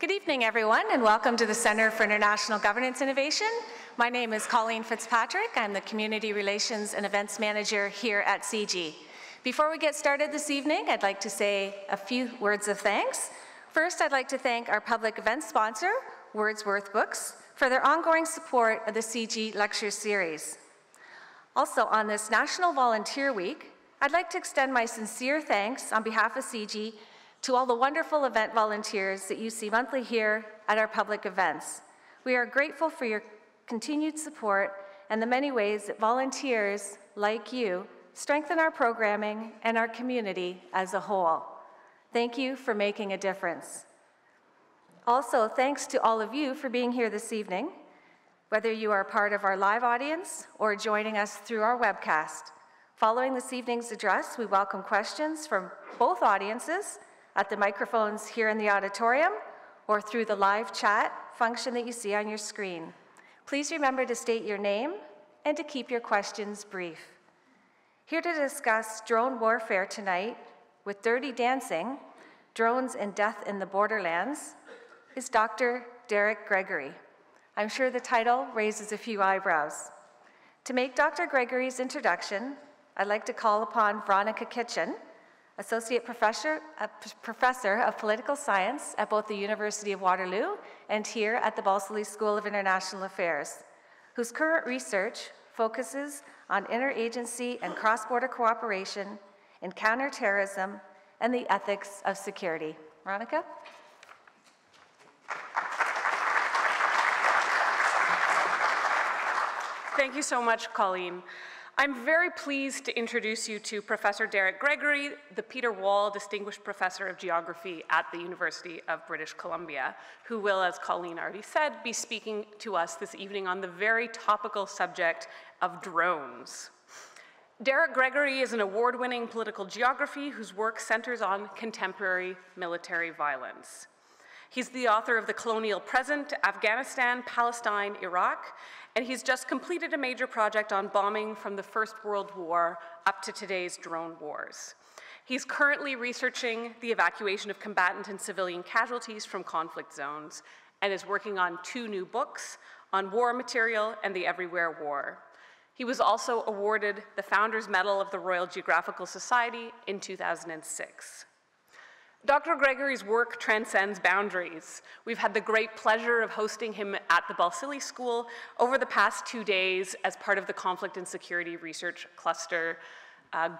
Good evening, everyone, and welcome to the Center for International Governance Innovation. My name is Colleen Fitzpatrick. I'm the Community Relations and Events Manager here at CIGI. Before we get started this evening, I'd like to say a few words of thanks. First, I'd like to thank our public event sponsor, Wordsworth Books, for their ongoing support of the CIGI Lecture Series. Also, on this National Volunteer Week, I'd like to extend my sincere thanks on behalf of CIGI to all the wonderful event volunteers that you see monthly here at our public events. We are grateful for your continued support and the many ways that volunteers like you strengthen our programming and our community as a whole. Thank you for making a difference. Also, thanks to all of you for being here this evening, whether you are part of our live audience or joining us through our webcast. Following this evening's address, we welcome questions from both audiences at the microphones here in the auditorium or through the live chat function that you see on your screen. Please remember to state your name and to keep your questions brief. Here to discuss drone warfare tonight with Dirty Dancing, Drones and Death in the Borderlands, is Dr. Derek Gregory. I'm sure the title raises a few eyebrows. To make Dr. Gregory's introduction, I'd like to call upon Veronica Kitchen, Associate Professor of Political Science at both the University of Waterloo and here at the Balsillie School of International Affairs, whose current research focuses on interagency and cross-border cooperation in counterterrorism and the ethics of security. Veronica? Thank you so much, Colleen. I'm very pleased to introduce you to Professor Derek Gregory, the Peter Wall Distinguished Professor of Geography at the University of British Columbia, who will, as Colleen already said, be speaking to us this evening on the very topical subject of drones. Derek Gregory is an award-winning political geography whose work centers on contemporary military violence. He's the author of The Colonial Present, Afghanistan, Palestine, Iraq, and he's just completed a major project on bombing from the First World War up to today's drone wars. He's currently researching the evacuation of combatant and civilian casualties from conflict zones and is working on 2 new books on war material and the Everywhere War. He was also awarded the Founders Medal of the Royal Geographical Society in 2006. Dr. Gregory's work transcends boundaries. We've had the great pleasure of hosting him at the Balsillie School over the past 2 days as part of the Conflict and Security Research Cluster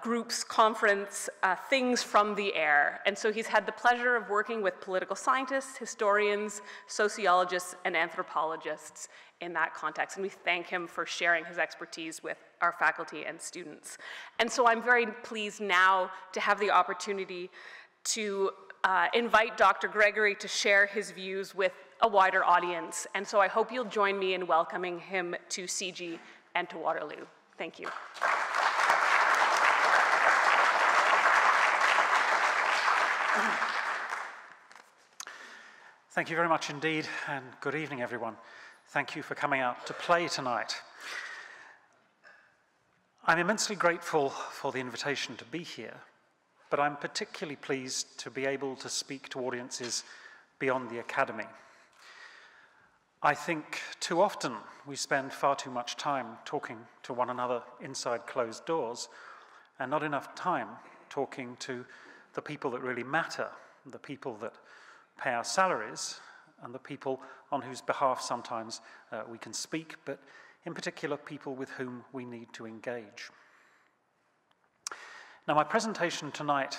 Group's conference, Things from the Air. And so he's had the pleasure of working with political scientists, historians, sociologists, and anthropologists in that context. And we thank him for sharing his expertise with our faculty and students. And so I'm very pleased now to have the opportunity to invite Dr. Gregory to share his views with a wider audience. And so I hope you'll join me in welcoming him to CIGI and to Waterloo. Thank you. Thank you very much indeed, and good evening, everyone. Thank you for coming out to play tonight. I'm immensely grateful for the invitation to be here, but I'm particularly pleased to be able to speak to audiences beyond the academy. I think too often we spend far too much time talking to one another inside closed doors and not enough time talking to the people that really matter, the people that pay our salaries and the people on whose behalf sometimes we can speak, but in particular people with whom we need to engage. Now, my presentation tonight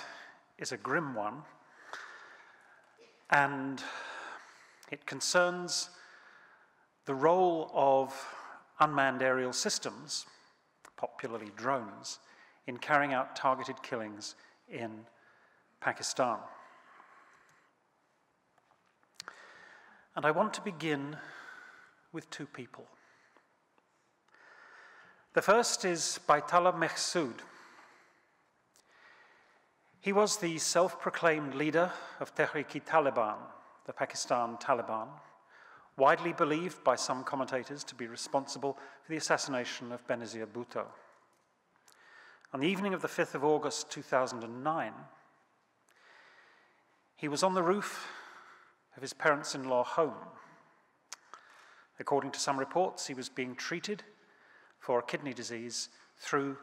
is a grim one, and it concerns the role of unmanned aerial systems, popularly drones, in carrying out targeted killings in Pakistan. And I want to begin with 2 people. The first is Baitullah Mehsud. He was the self-proclaimed leader of Tehreek-e-Taliban, the Pakistan Taliban, widely believed by some commentators to be responsible for the assassination of Benazir Bhutto. On the evening of the 5th of August 2009, he was on the roof of his parents-in-law home. According to some reports, he was being treated for a kidney disease through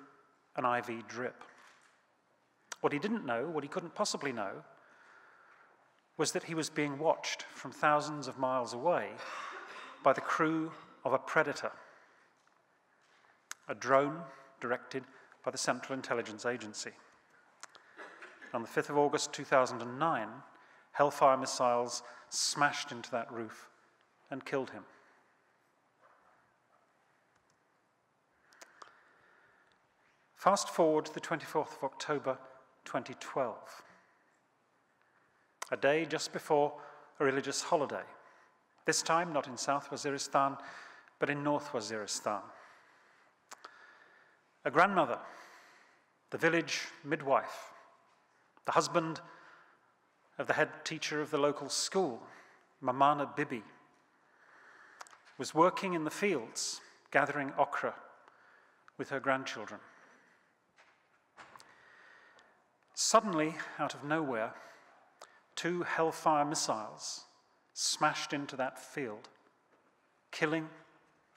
an IV drip. What he didn't know, what he couldn't possibly know, was that he was being watched from thousands of miles away by the crew of a Predator, a drone directed by the Central Intelligence Agency. On the 5th of August 2009, Hellfire missiles smashed into that roof and killed him. Fast forward to the 24th of October 2012, a day just before a religious holiday, this time not in South Waziristan, but in North Waziristan. A grandmother, the village midwife, the husband of the head teacher of the local school, Mamana Bibi, was working in the fields, gathering okra with her grandchildren. Suddenly, out of nowhere, 2 Hellfire missiles smashed into that field, killing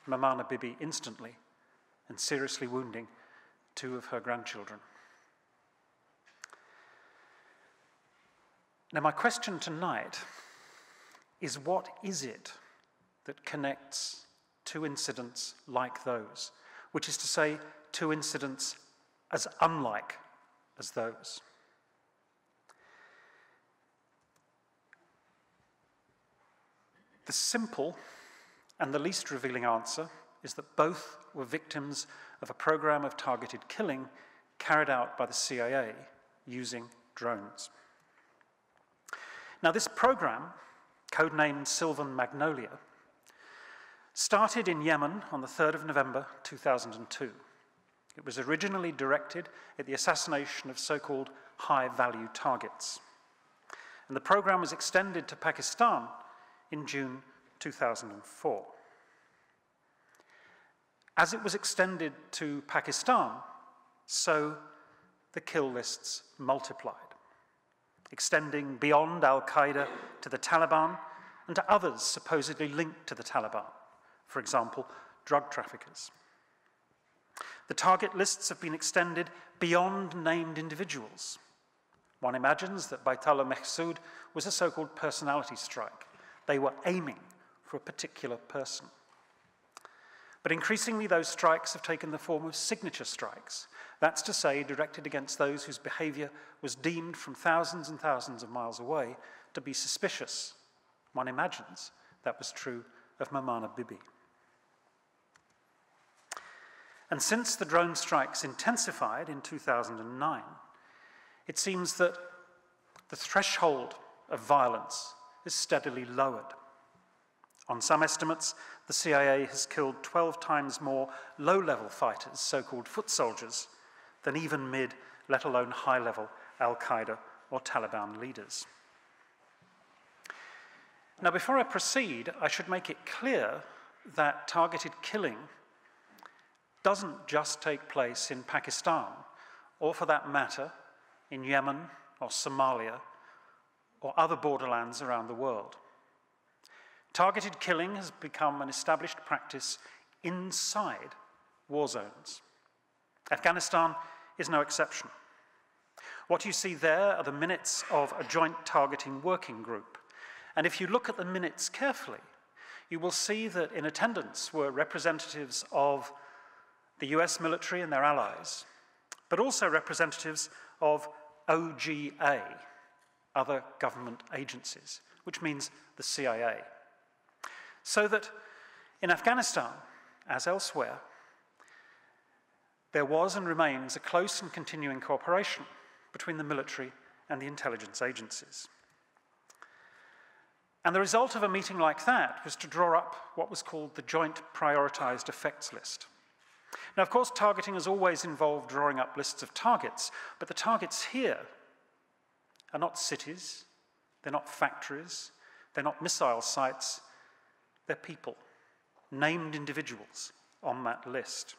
Mamana Bibi instantly and seriously wounding 2 of her grandchildren. Now, my question tonight is, what is it that connects 2 incidents like those, which is to say, 2 incidents as unlike as those? The simple and the least revealing answer is that both were victims of a program of targeted killing carried out by the CIA using drones. Now, this program, codenamed Sylvan Magnolia, started in Yemen on the 3rd of November 2002. It was originally directed at the assassination of so-called high-value targets. And the program was extended to Pakistan in June 2004. As it was extended to Pakistan, so the kill lists multiplied, extending beyond Al-Qaeda to the Taliban and to others supposedly linked to the Taliban, for example, drug traffickers. The target lists have been extended beyond named individuals. One imagines that Baitullah Mehsud was a so-called personality strike. They were aiming for a particular person. But increasingly, those strikes have taken the form of signature strikes. That's to say, directed against those whose behavior was deemed from thousands and thousands of miles away to be suspicious. One imagines that was true of Mamana Bibi. And since the drone strikes intensified in 2009, it seems that the threshold of violence is steadily lowered. On some estimates, the CIA has killed 12 times more low-level fighters, so-called foot soldiers, than even mid, let alone high-level Al-Qaeda or Taliban leaders. Now, before I proceed, I should make it clear that targeted killing doesn't just take place in Pakistan, or for that matter, in Yemen or Somalia, or other borderlands around the world. Targeted killing has become an established practice inside war zones. Afghanistan is no exception. What you see there are the minutes of a joint targeting working group. And if you look at the minutes carefully, you will see that in attendance were representatives of the US military and their allies, but also representatives of OGA, other government agencies, which means the CIA. So that in Afghanistan, as elsewhere, there was and remains a close and continuing cooperation between the military and the intelligence agencies. And the result of a meeting like that was to draw up what was called the Joint Prioritized Effects List. Now, of course, targeting has always involved drawing up lists of targets, but the targets here are not cities, they're not factories, they're not missile sites, they're people, named individuals on that list.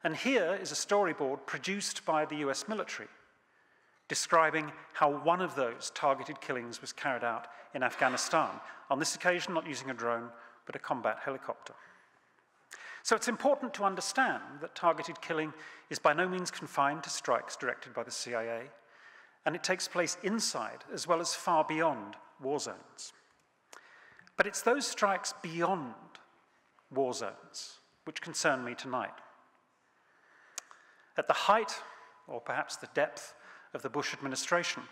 And here is a storyboard produced by the US military, describing how one of those targeted killings was carried out in Afghanistan, on this occasion not using a drone, but a combat helicopter. So it's important to understand that targeted killing is by no means confined to strikes directed by the CIA, and it takes place inside as well as far beyond war zones. But it's those strikes beyond war zones which concern me tonight. At the height, or perhaps the depth, of the Bush administration,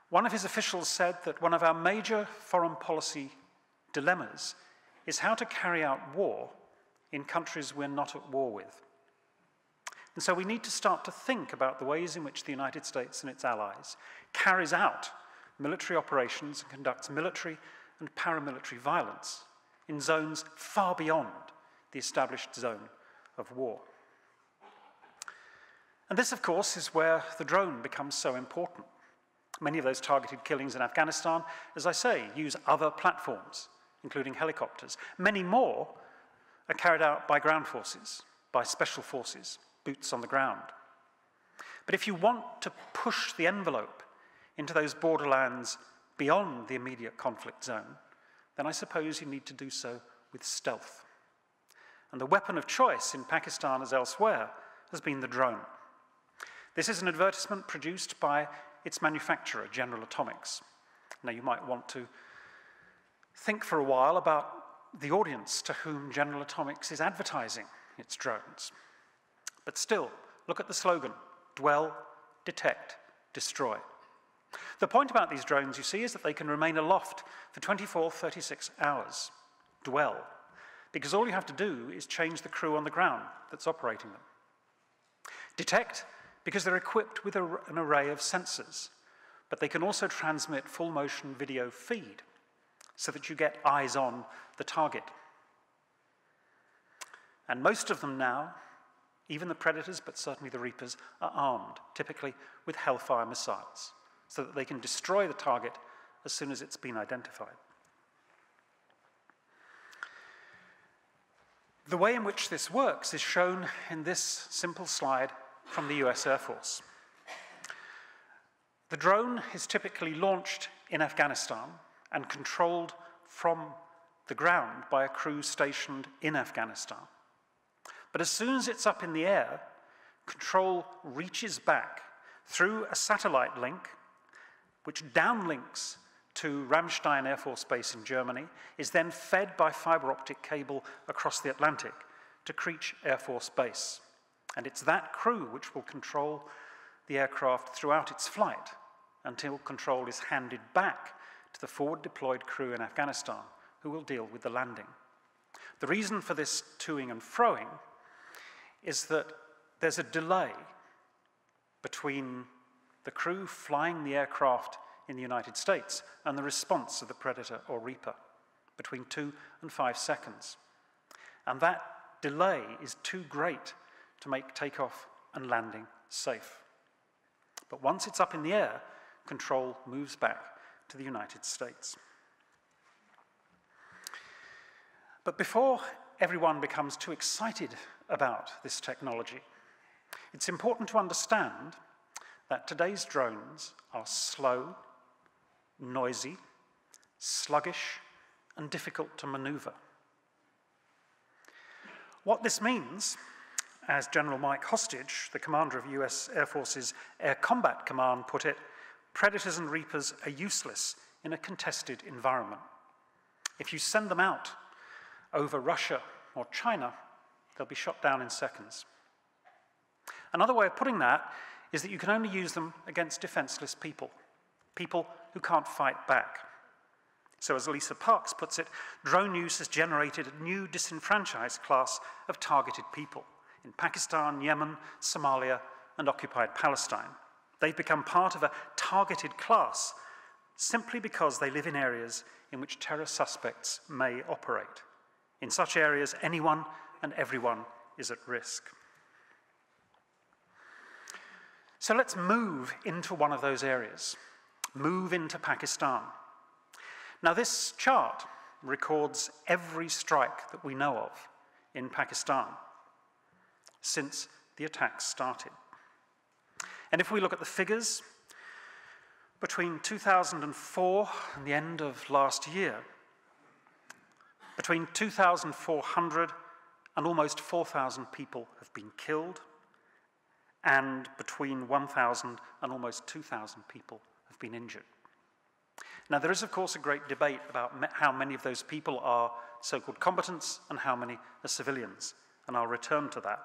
one of his officials said that one of our major foreign policy dilemmas is how to carry out war in countries we're not at war with. And so we need to start to think about the ways in which the United States and its allies carries out military operations and conducts military and paramilitary violence in zones far beyond the established zone of war. And this, of course, is where the drone becomes so important. Many of those targeted killings in Afghanistan, as I say, use other platforms, including helicopters. Many more are carried out by ground forces, by special forces, boots on the ground. But if you want to push the envelope into those borderlands beyond the immediate conflict zone, then I suppose you need to do so with stealth. And the weapon of choice in Pakistan as elsewhere has been the drone. This is an advertisement produced by its manufacturer, General Atomics. Now, you might want to think for a while about the audience to whom General Atomics is advertising its drones. But still, look at the slogan, dwell, detect, destroy. The point about these drones, you see, is that they can remain aloft for 24, 36 hours. Dwell. Because all you have to do is change the crew on the ground that's operating them. Detect, because they're equipped with an array of sensors, but they can also transmit full-motion video feed so that you get eyes on the target. And most of them now, even the Predators, but certainly the Reapers, are armed, typically with Hellfire missiles, so that they can destroy the target as soon as it's been identified. The way in which this works is shown in this simple slide from the US Air Force. The drone is typically launched in Afghanistan and controlled from the ground by a crew stationed in Afghanistan. But as soon as it's up in the air, control reaches back through a satellite link, which downlinks to Ramstein Air Force Base in Germany, is then fed by fiber optic cable across the Atlantic to Creech Air Force Base. And it's that crew which will control the aircraft throughout its flight until control is handed back to the forward deployed crew in Afghanistan, who will deal with the landing. The reason for this toing and froing is that there's a delay between the crew flying the aircraft in the United States and the response of the Predator or Reaper, between 2 and 5 seconds. And that delay is too great to make takeoff and landing safe. But once it's up in the air, control moves back to the United States. But before everyone becomes too excited about this technology, it's important to understand that today's drones are slow, noisy, sluggish, and difficult to maneuver. What this means, as General Mike Hostage, the commander of US Air Force's Air Combat Command, put it, Predators and Reapers are useless in a contested environment. If you send them out over Russia or China, they'll be shot down in seconds. Another way of putting that is that you can only use them against defenseless people, people who can't fight back. So as Lisa Parks puts it, drone use has generated a new disenfranchised class of targeted people in Pakistan, Yemen, Somalia, and occupied Palestine. They've become part of a targeted class simply because they live in areas in which terror suspects may operate. In such areas, anyone and everyone is at risk. So let's move into one of those areas, move into Pakistan. Now, this chart records every strike that we know of in Pakistan since the attacks started. And if we look at the figures, between 2004 and the end of last year, between 2,400 and almost 4,000 people have been killed, and between 1,000 and almost 2,000 people have been injured. Now, there is, of course, a great debate about how many of those people are so-called combatants and how many are civilians, and I'll return to that.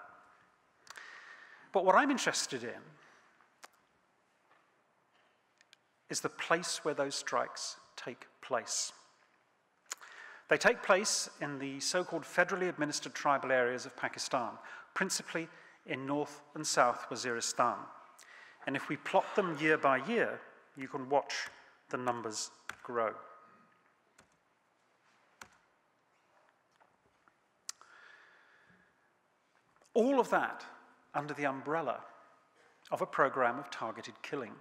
But what I'm interested in is the place where those strikes take place. They take place in the so-called federally administered tribal areas of Pakistan, principally in North and South Waziristan. And if we plot them year by year, you can watch the numbers grow. All of that under the umbrella of a program of targeted killing.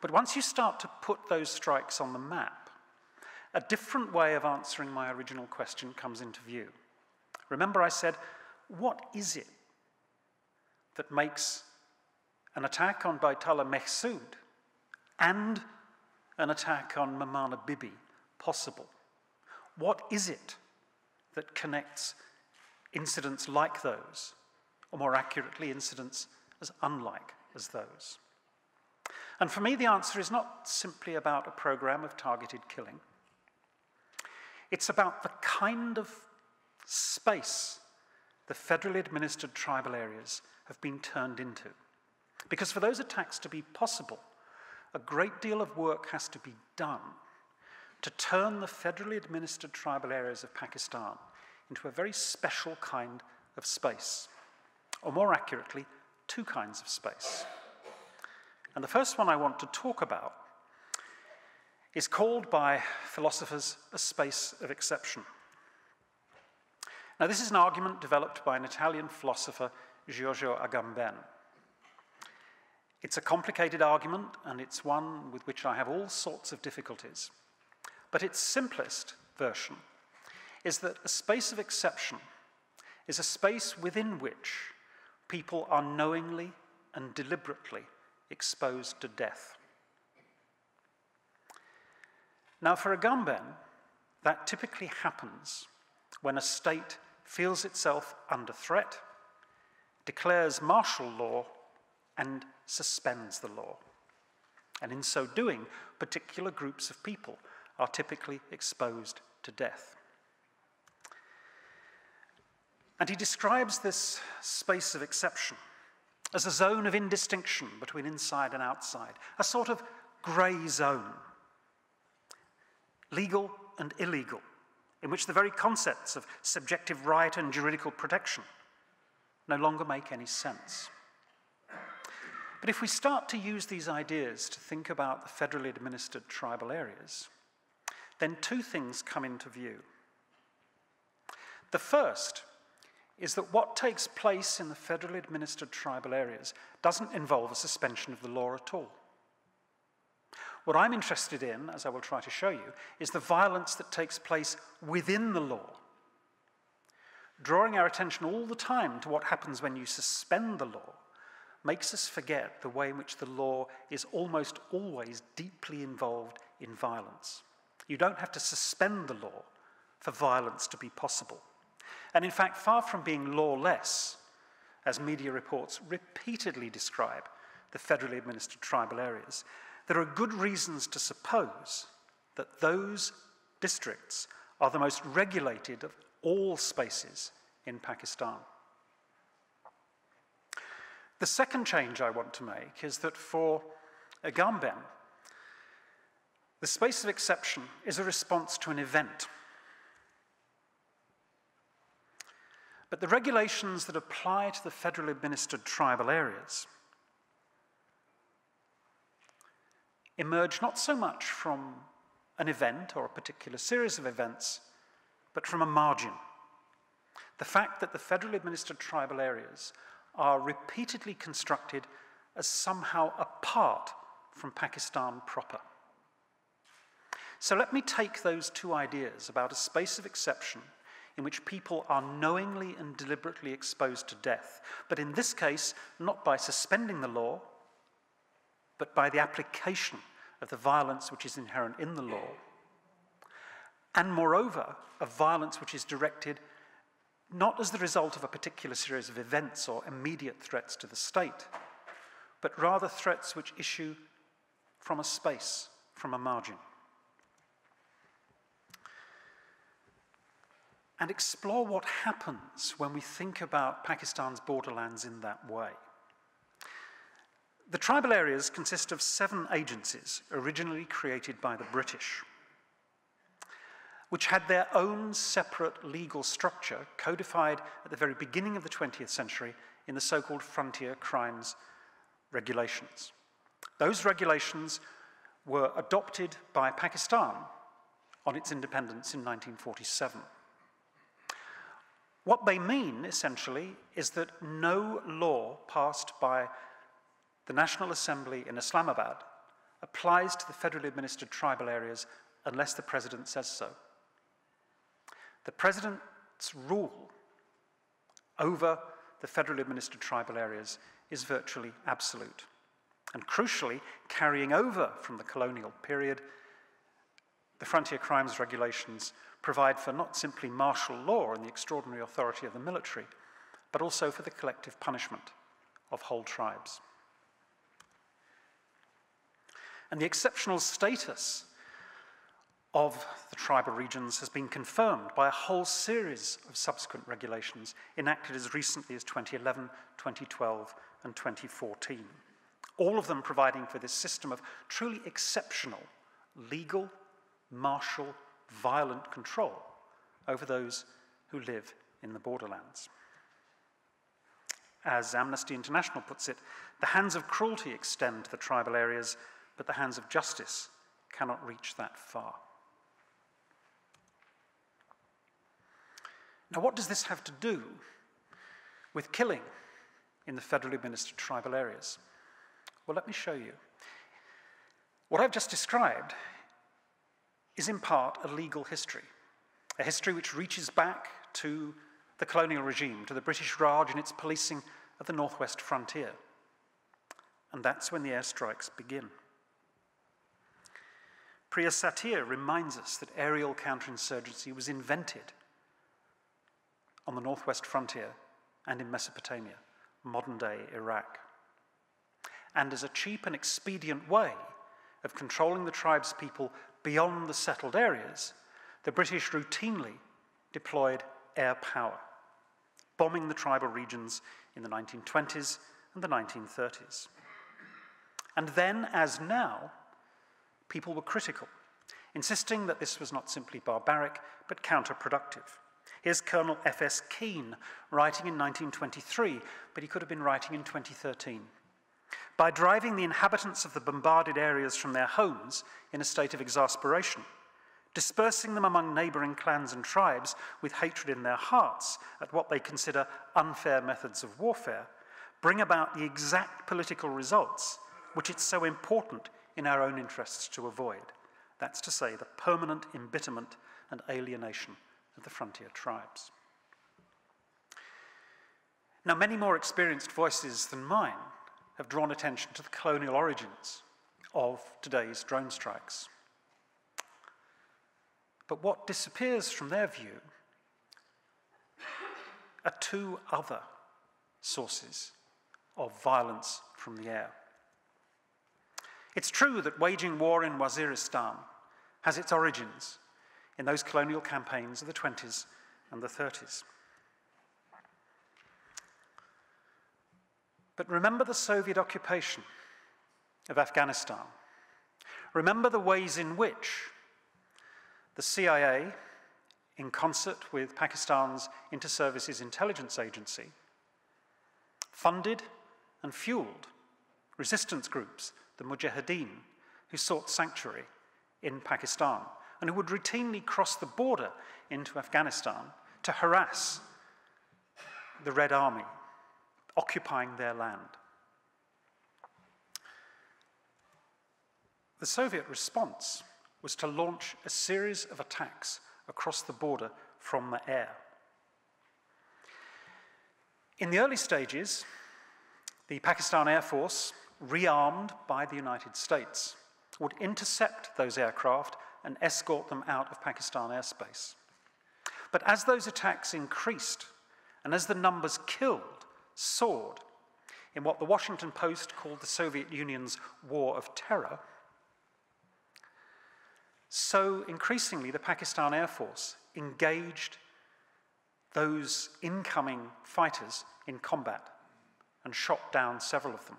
But once you start to put those strikes on the map, a different way of answering my original question comes into view. Remember, I said, what is it that makes an attack on Baitullah Mehsud and an attack on Maimana Bibi possible? What is it that connects incidents like those, or more accurately, incidents as unlike as those? And for me, the answer is not simply about a program of targeted killing. It's about the kind of space the federally administered tribal areas have been turned into. Because for those attacks to be possible, a great deal of work has to be done to turn the federally administered tribal areas of Pakistan into a very special kind of space, or more accurately, two kinds of space. And the first one I want to talk about is called by philosophers a space of exception. Now, this is an argument developed by an Italian philosopher, Giorgio Agamben. It's a complicated argument, and it's one with which I have all sorts of difficulties. But its simplest version is that a space of exception is a space within which people are knowingly and deliberately exposed to death. Now, for Agamben, that typically happens when a state feels itself under threat, declares martial law, and suspends the law. And in so doing, particular groups of people are typically exposed to death. And he describes this space of exception as a zone of indistinction between inside and outside, a sort of grey zone, legal and illegal, in which the very concepts of subjective right and juridical protection no longer make any sense. But if we start to use these ideas to think about the federally administered tribal areas, then two things come into view. The first is that what takes place in the federally administered tribal areas doesn't involve a suspension of the law at all. What I'm interested in, as I will try to show you, is the violence that takes place within the law, drawing our attention all the time to what happens when you suspend the law makes us forget the way in which the law is almost always deeply involved in violence. You don't have to suspend the law for violence to be possible. And in fact, far from being lawless, as media reports repeatedly describe the federally administered tribal areas, there are good reasons to suppose that those districts are the most regulated of all spaces in Pakistan. The second change I want to make is that for Agamben, the space of exception is a response to an event. But the regulations that apply to the federally administered tribal areas emerge not so much from an event or a particular series of events, but from a margin. The fact that the federally administered tribal areas are repeatedly constructed as somehow apart from Pakistan proper. So let me take those two ideas about a space of exception in which people are knowingly and deliberately exposed to death, but in this case, not by suspending the law, but by the application of the violence which is inherent in the law, and moreover, of violence which is directed not as the result of a particular series of events or immediate threats to the state, but rather threats which issue from a space, from a margin. And explore what happens when we think about Pakistan's borderlands in that way. The tribal areas consist of 7 agencies originally created by the British, which had their own separate legal structure codified at the very beginning of the 20th century in the so-called Frontier Crimes Regulations. Those regulations were adopted by Pakistan on its independence in 1947. What they mean, essentially, is that no law passed by the National Assembly in Islamabad applies to the federally administered tribal areas unless the president says so. The president's rule over the federally administered tribal areas is virtually absolute. And crucially, carrying over from the colonial period, the Frontier Crimes Regulations provide for not simply martial law and the extraordinary authority of the military, but also for the collective punishment of whole tribes. And the exceptional status of the tribal regions has been confirmed by a whole series of subsequent regulations enacted as recently as 2011, 2012, and 2014. All of them providing for this system of truly exceptional legal, martial, violent control over those who live in the borderlands. As Amnesty International puts it, the hands of cruelty extend to the tribal areas, but the hands of justice cannot reach that far. Now, what does this have to do with killing in the federally administered tribal areas? Well, let me show you. What I've just described is in part a legal history, a history which reaches back to the colonial regime, to the British Raj and its policing of the northwest frontier. And that's when the airstrikes begin. Priya Satir reminds us that aerial counterinsurgency was invented on the northwest frontier and in Mesopotamia, modern-day Iraq. And as a cheap and expedient way of controlling the tribes' people beyond the settled areas, the British routinely deployed air power, bombing the tribal regions in the 1920s and the 1930s. And then, as now, people were critical, insisting that this was not simply barbaric, but counterproductive. Here's Colonel F.S. Keane writing in 1923, but he could have been writing in 2013. By driving the inhabitants of the bombarded areas from their homes in a state of exasperation, dispersing them among neighboring clans and tribes with hatred in their hearts at what they consider unfair methods of warfare, bring about the exact political results which it's so important in our own interests to avoid. That's to say, the permanent embitterment and alienation of the frontier tribes. Now, many more experienced voices than mine have drawn attention to the colonial origins of today's drone strikes. But what disappears from their view are 2 other sources of violence from the air. It's true that waging war in Waziristan has its origins in those colonial campaigns of the 20s and the 30s. But remember the Soviet occupation of Afghanistan. Remember the ways in which the CIA, in concert with Pakistan's Inter-Services Intelligence Agency, funded and fueled resistance groups, the Mujahideen, who sought sanctuary in Pakistan and who would routinely cross the border into Afghanistan to harass the Red Army, occupying their land. The Soviet response was to launch a series of attacks across the border from the air. In the early stages, the Pakistan Air Force rearmed by the United States, would intercept those aircraft and escort them out of Pakistan airspace. But as those attacks increased, and as the numbers killed soared in what the Washington Post called the Soviet Union's war of terror, so increasingly the Pakistan Air Force engaged those incoming fighters in combat and shot down several of them.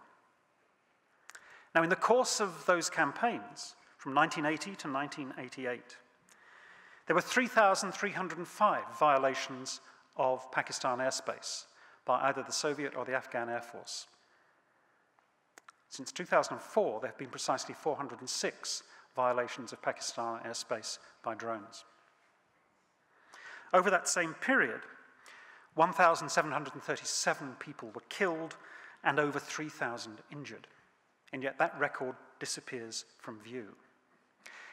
Now, in the course of those campaigns, from 1980 to 1988, there were 3,305 violations of Pakistan airspace by either the Soviet or the Afghan Air Force. Since 2004, there have been precisely 406 violations of Pakistan airspace by drones. Over that same period, 1,737 people were killed and over 3,000 injured. And yet that record disappears from view.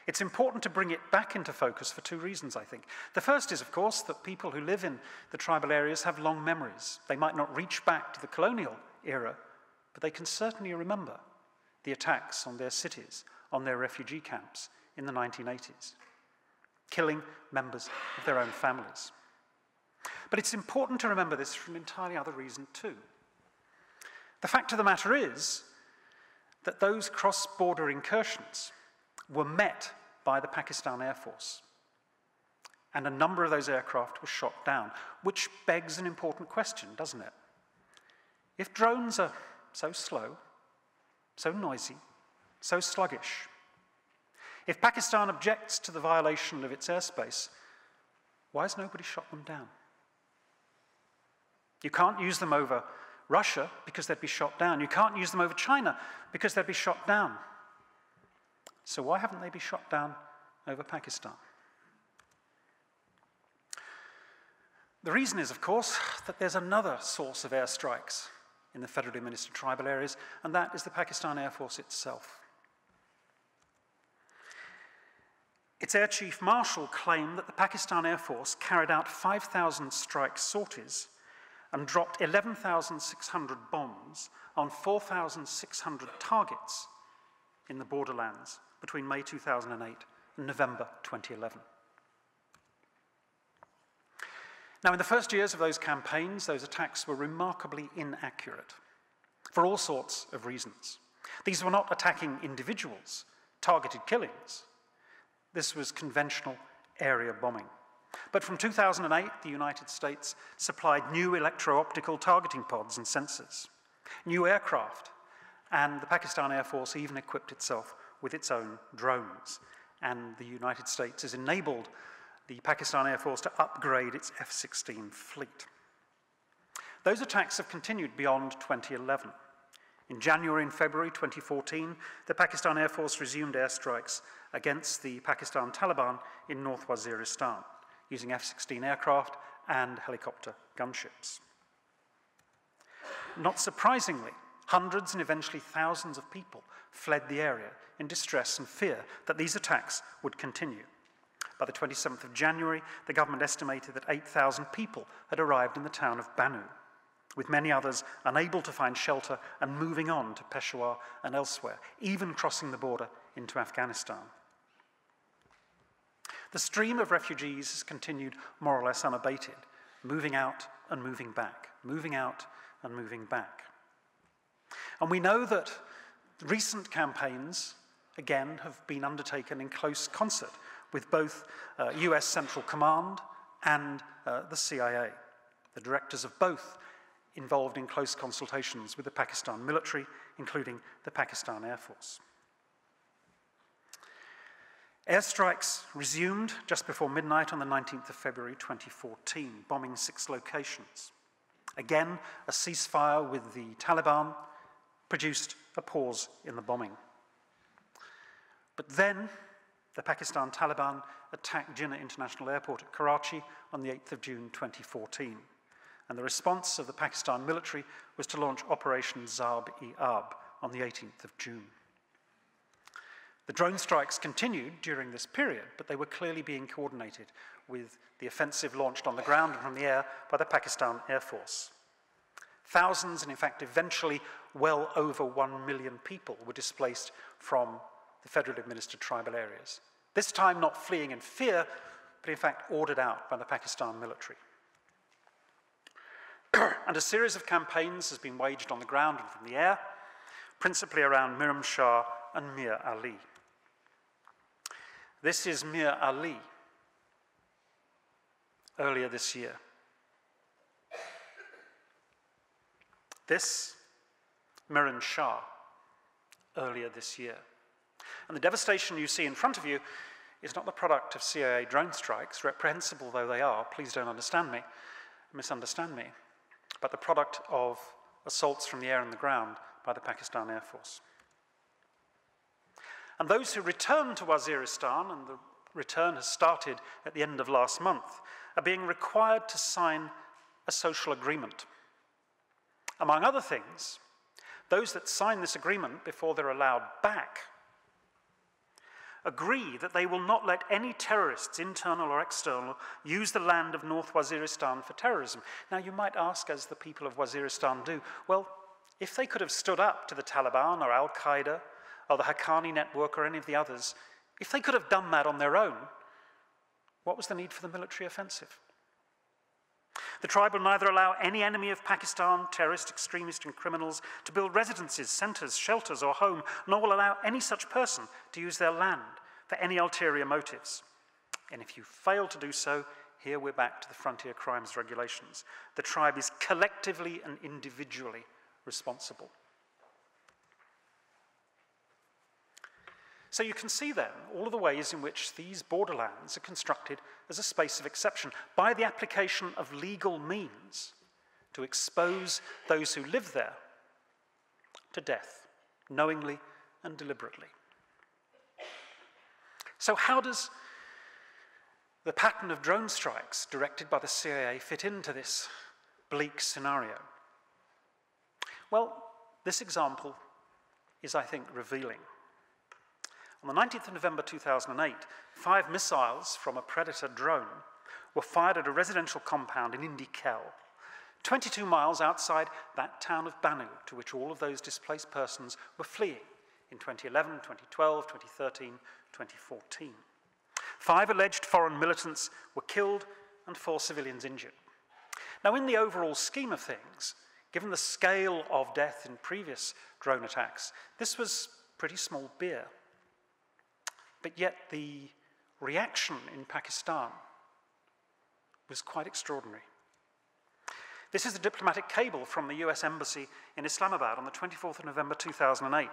It's important to bring it back into focus for two reasons, I think. The first is, of course, that people who live in the tribal areas have long memories. They might not reach back to the colonial era, but they can certainly remember the attacks on their cities, on their refugee camps in the 1980s, killing members of their own families. But it's important to remember this for an entirely other reason too. The fact of the matter is that those cross-border incursions were met by the Pakistan Air Force, and a number of those aircraft were shot down, which begs an important question, doesn't it? If drones are so slow, so noisy, so sluggish, if Pakistan objects to the violation of its airspace, why has nobody shot them down? You can't use them over Russia because they'd be shot down. You can't use them over China because they'd be shot down. So why haven't they been shot down over Pakistan? The reason is, of course, that there's another source of airstrikes in the federally administered tribal areas, and that is the Pakistan Air Force itself. Its Air Chief Marshal claimed that the Pakistan Air Force carried out 5,000 strike sorties and dropped 11,600 bombs on 4,600 targets in the borderlands between May 2008 and November 2011. Now, in the first years of those campaigns, those attacks were remarkably inaccurate for all sorts of reasons. These were not attacking individuals, targeted killings. This was conventional area bombing. But from 2008, the United States supplied new electro-optical targeting pods and sensors, new aircraft, and the Pakistan Air Force even equipped itself with its own drones. And the United States has enabled the Pakistan Air Force to upgrade its F-16 fleet. Those attacks have continued beyond 2011. In January and February 2014, the Pakistan Air Force resumed airstrikes against the Pakistan Taliban in North Waziristan, using F-16 aircraft and helicopter gunships. Not surprisingly, hundreds and eventually thousands of people fled the area in distress and fear that these attacks would continue. By the 27th of January, the government estimated that 8,000 people had arrived in the town of Bannu, with many others unable to find shelter and moving on to Peshawar and elsewhere, even crossing the border into Afghanistan. The stream of refugees has continued more or less unabated, moving out and moving back, moving out and moving back. And we know that recent campaigns, again, have been undertaken in close concert with both US Central Command and the CIA. The directors of both involved in close consultations with the Pakistan military, including the Pakistan Air Force. Airstrikes resumed just before midnight on the 19th of February 2014, bombing 6 locations. Again, a ceasefire with the Taliban produced a pause in the bombing. But then, the Pakistan Taliban attacked Jinnah International Airport at Karachi on the 8th of June 2014. And the response of the Pakistan military was to launch Operation Zarb-e-Ab on the 18th of June. The drone strikes continued during this period, but they were clearly being coordinated with the offensive launched on the ground and from the air by the Pakistan Air Force. Thousands, and in fact eventually well over 1 million people were displaced from the federally administered tribal areas. This time not fleeing in fear, but in fact ordered out by the Pakistan military. And a series of campaigns has been waged on the ground and from the air, principally around Miram Shah and Mir Ali. This is Mir Ali, earlier this year. This, Miran Shah, earlier this year. And the devastation you see in front of you is not the product of CIA drone strikes, reprehensible though they are, please don't misunderstand me, but the product of assaults from the air and the ground by the Pakistan Air Force. And those who return to Waziristan, and the return has started at the end of last month, are being required to sign a social agreement. Among other things, those that sign this agreement before they're allowed back agree that they will not let any terrorists, internal or external, use the land of North Waziristan for terrorism. Now you might ask, as the people of Waziristan do, well, if they could have stood up to the Taliban or Al-Qaeda or the Haqqani network or any of the others, if they could have done that on their own, what was the need for the military offensive? The tribe will neither allow any enemy of Pakistan, terrorist, extremist, and criminals to build residences, centres, shelters, or home, nor will allow any such person to use their land for any ulterior motives. And if you fail to do so, here we're back to the frontier crimes regulations. The tribe is collectively and individually responsible. So you can see then all of the ways in which these borderlands are constructed as a space of exception by the application of legal means to expose those who live there to death, knowingly and deliberately. So how does the pattern of drone strikes directed by the CIA fit into this bleak scenario? Well, this example is, I think, revealing. On the 19th of November 2008, 5 missiles from a Predator drone were fired at a residential compound in Indi Khel, 22 miles outside that town of Bannu, to which all of those displaced persons were fleeing in 2011, 2012, 2013, 2014. 5 alleged foreign militants were killed and 4 civilians injured. Now, in the overall scheme of things, given the scale of death in previous drone attacks, this was pretty small beer. But yet the reaction in Pakistan was quite extraordinary. This is a diplomatic cable from the US Embassy in Islamabad on the 24th of November 2008.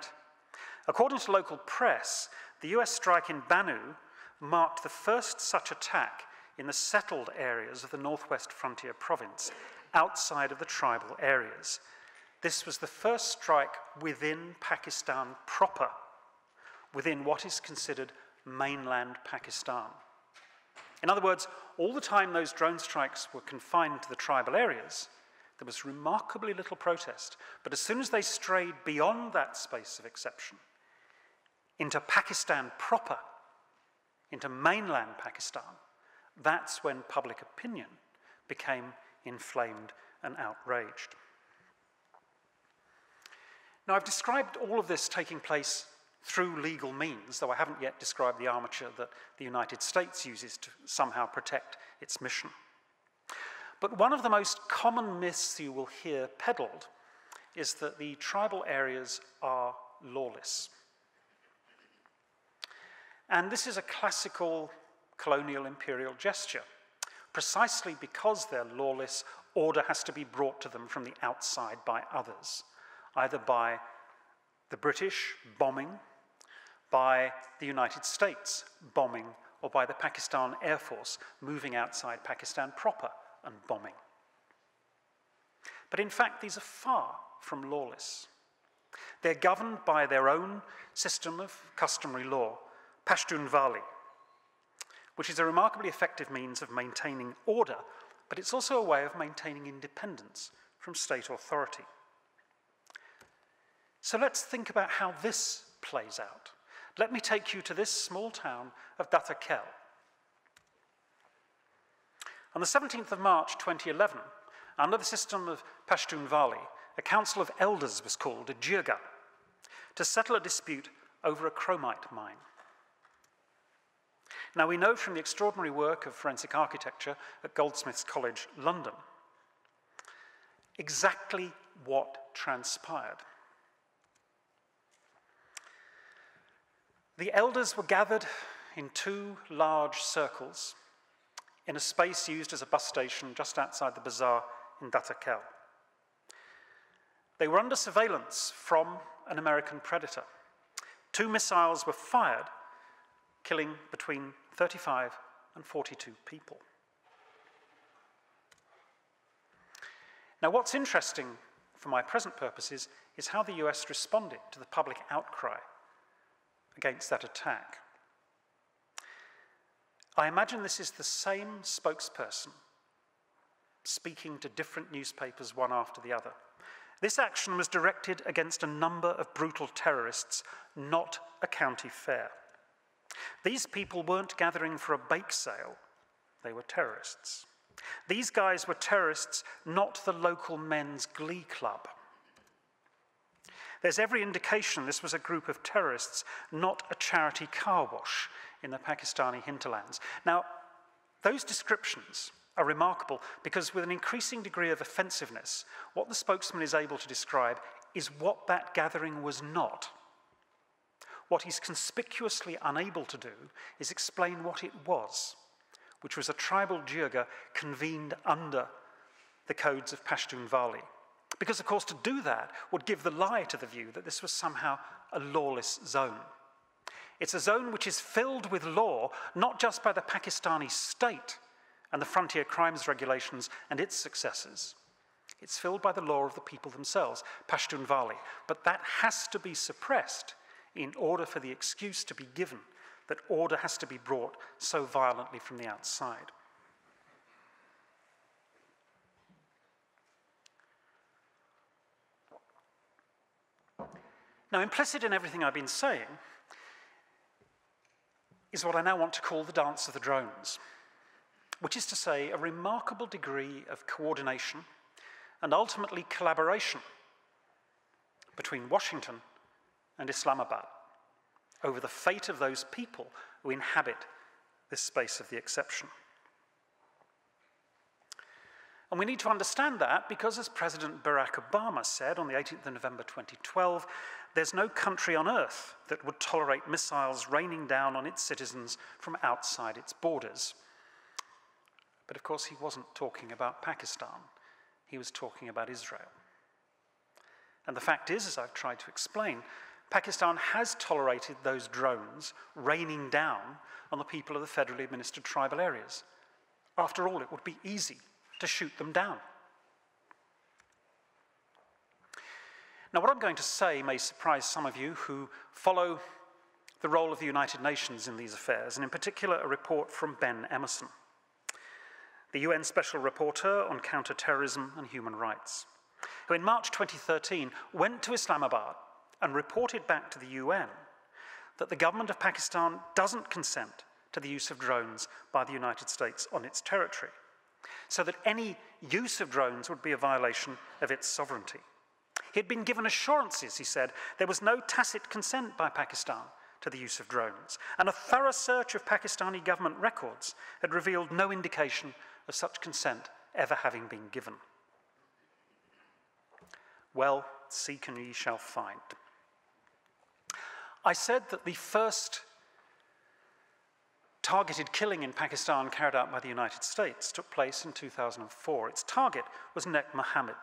According to local press, the US strike in Bannu marked the first such attack in the settled areas of the northwest frontier province, outside of the tribal areas. This was the first strike within Pakistan proper, within what is considered mainland Pakistan. In other words, all the time those drone strikes were confined to the tribal areas, there was remarkably little protest. But as soon as they strayed beyond that space of exception, into Pakistan proper, into mainland Pakistan, that's when public opinion became inflamed and outraged. Now, I've described all of this taking place through legal means, though I haven't yet described the armature that the United States uses to somehow protect its mission. But one of the most common myths you will hear peddled is that the tribal areas are lawless. And this is a classical colonial imperial gesture. Precisely because they're lawless, order has to be brought to them from the outside by others, either by the British bombing, by the United States bombing, or by the Pakistan Air Force moving outside Pakistan proper and bombing. But in fact, these are far from lawless. They're governed by their own system of customary law, Pashtunwali, which is a remarkably effective means of maintaining order, but it's also a way of maintaining independence from state authority. So let's think about how this plays out. Let me take you to this small town of Datta Khel. On the 17th of March 2011, Under the system of Pashtunwali, a council of elders was called, a jirga, to settle a dispute over a chromite mine. Now, we know from the extraordinary work of forensic architecture at Goldsmiths College, London, exactly what transpired. The elders were gathered in two large circles in a space used as a bus station just outside the bazaar in Dattakel. They were under surveillance from an American predator. 2 missiles were fired, killing between 35 and 42 people. Now, what's interesting for my present purposes is how the US responded to the public outcry against that attack. I imagine this is the same spokesperson speaking to different newspapers one after the other. This action was directed against a number of brutal terrorists, not a county fair. These people weren't gathering for a bake sale, they were terrorists. These guys were terrorists, not the local men's glee club. There's every indication this was a group of terrorists, not a charity car wash in the Pakistani hinterlands. Now, those descriptions are remarkable because with an increasing degree of offensiveness, what the spokesman is able to describe is what that gathering was not. What he's conspicuously unable to do is explain what it was, which was a tribal jirga convened under the codes of Pashtunwali. Because, of course, to do that would give the lie to the view that this was somehow a lawless zone. It's a zone which is filled with law, not just by the Pakistani state and the frontier crimes regulations and its successors. It's filled by the law of the people themselves, Pashtunwali. But that has to be suppressed in order for the excuse to be given that order has to be brought so violently from the outside. Now, implicit in everything I've been saying is what I now want to call the dance of the drones, which is to say a remarkable degree of coordination and ultimately collaboration between Washington and Islamabad over the fate of those people who inhabit this space of the exception. And we need to understand that because, as President Barack Obama said on the 18th of November 2012, there's no country on earth that would tolerate missiles raining down on its citizens from outside its borders. But of course, he wasn't talking about Pakistan. He was talking about Israel. And the fact is, as I've tried to explain, Pakistan has tolerated those drones raining down on the people of the federally administered tribal areas. After all, it would be easy to shoot them down. Now, what I'm going to say may surprise some of you who follow the role of the United Nations in these affairs, and in particular a report from Ben Emerson, the UN Special Rapporteur on Counter-Terrorism and Human Rights, who in March 2013 went to Islamabad and reported back to the UN that the government of Pakistan doesn't consent to the use of drones by the United States on its territory, so that any use of drones would be a violation of its sovereignty. He had been given assurances, he said, there was no tacit consent by Pakistan to the use of drones, and a thorough search of Pakistani government records had revealed no indication of such consent ever having been given. Well, seek and ye shall find. I said that the first targeted killing in Pakistan carried out by the United States took place in 2004. Its target was Nek Mohammed,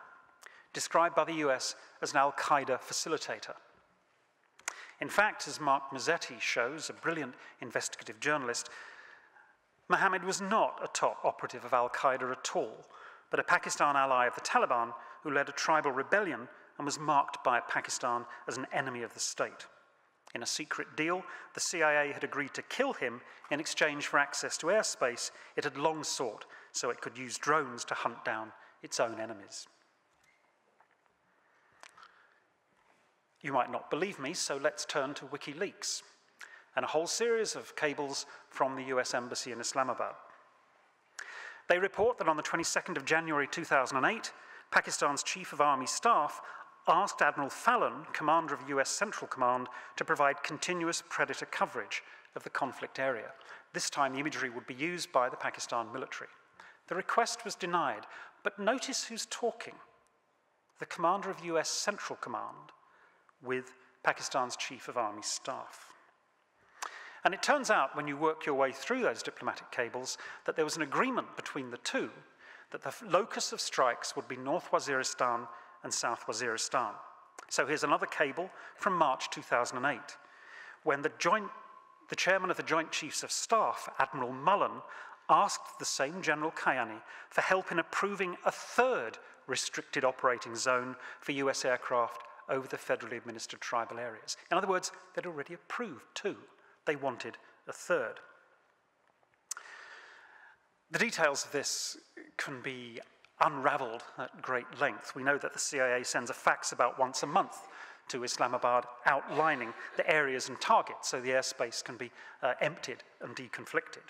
described by the US as an al-Qaeda facilitator. In fact, as Mark Mazzetti shows, a brilliant investigative journalist, Mohammed was not a top operative of al-Qaeda at all, but a Pakistan ally of the Taliban who led a tribal rebellion and was marked by Pakistan as an enemy of the state. In a secret deal, the CIA had agreed to kill him in exchange for access to airspace it had long sought so it could use drones to hunt down its own enemies. You might not believe me, so let's turn to WikiLeaks and a whole series of cables from the US Embassy in Islamabad. They report that on the 22nd of January 2008, Pakistan's Chief of Army Staff asked Admiral Fallon, commander of US Central Command, to provide continuous Predator coverage of the conflict area. This time the imagery would be used by the Pakistan military. The request was denied, but notice who's talking. The commander of US Central Command with Pakistan's Chief of Army Staff. And it turns out, when you work your way through those diplomatic cables, that there was an agreement between the two that the locus of strikes would be North Waziristan and South Waziristan. So here's another cable from March 2008, when the chairman of the Joint Chiefs of Staff, Admiral Mullen, asked the same General Kayani for help in approving a third restricted operating zone for US aircraft over the federally administered tribal areas. In other words, they'd already approved two. They wanted a third. The details of this can be unraveled at great length. We know that the CIA sends a fax about once a month to Islamabad outlining the areas and targets so the airspace can be emptied and deconflicted.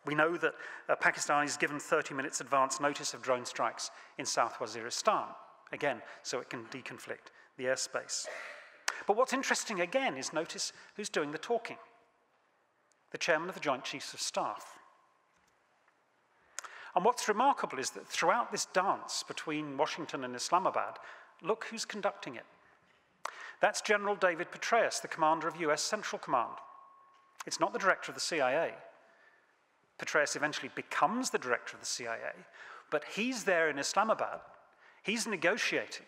We know that Pakistan is given 30 minutes advance notice of drone strikes in South Waziristan, again, so it can deconflict the airspace. But what's interesting again is notice who's doing the talking. The chairman of the Joint Chiefs of Staff. And what's remarkable is that throughout this dance between Washington and Islamabad, look who's conducting it. That's General David Petraeus, the commander of US Central Command. It's not the director of the CIA. Petraeus eventually becomes the director of the CIA, but he's there in Islamabad. He's negotiating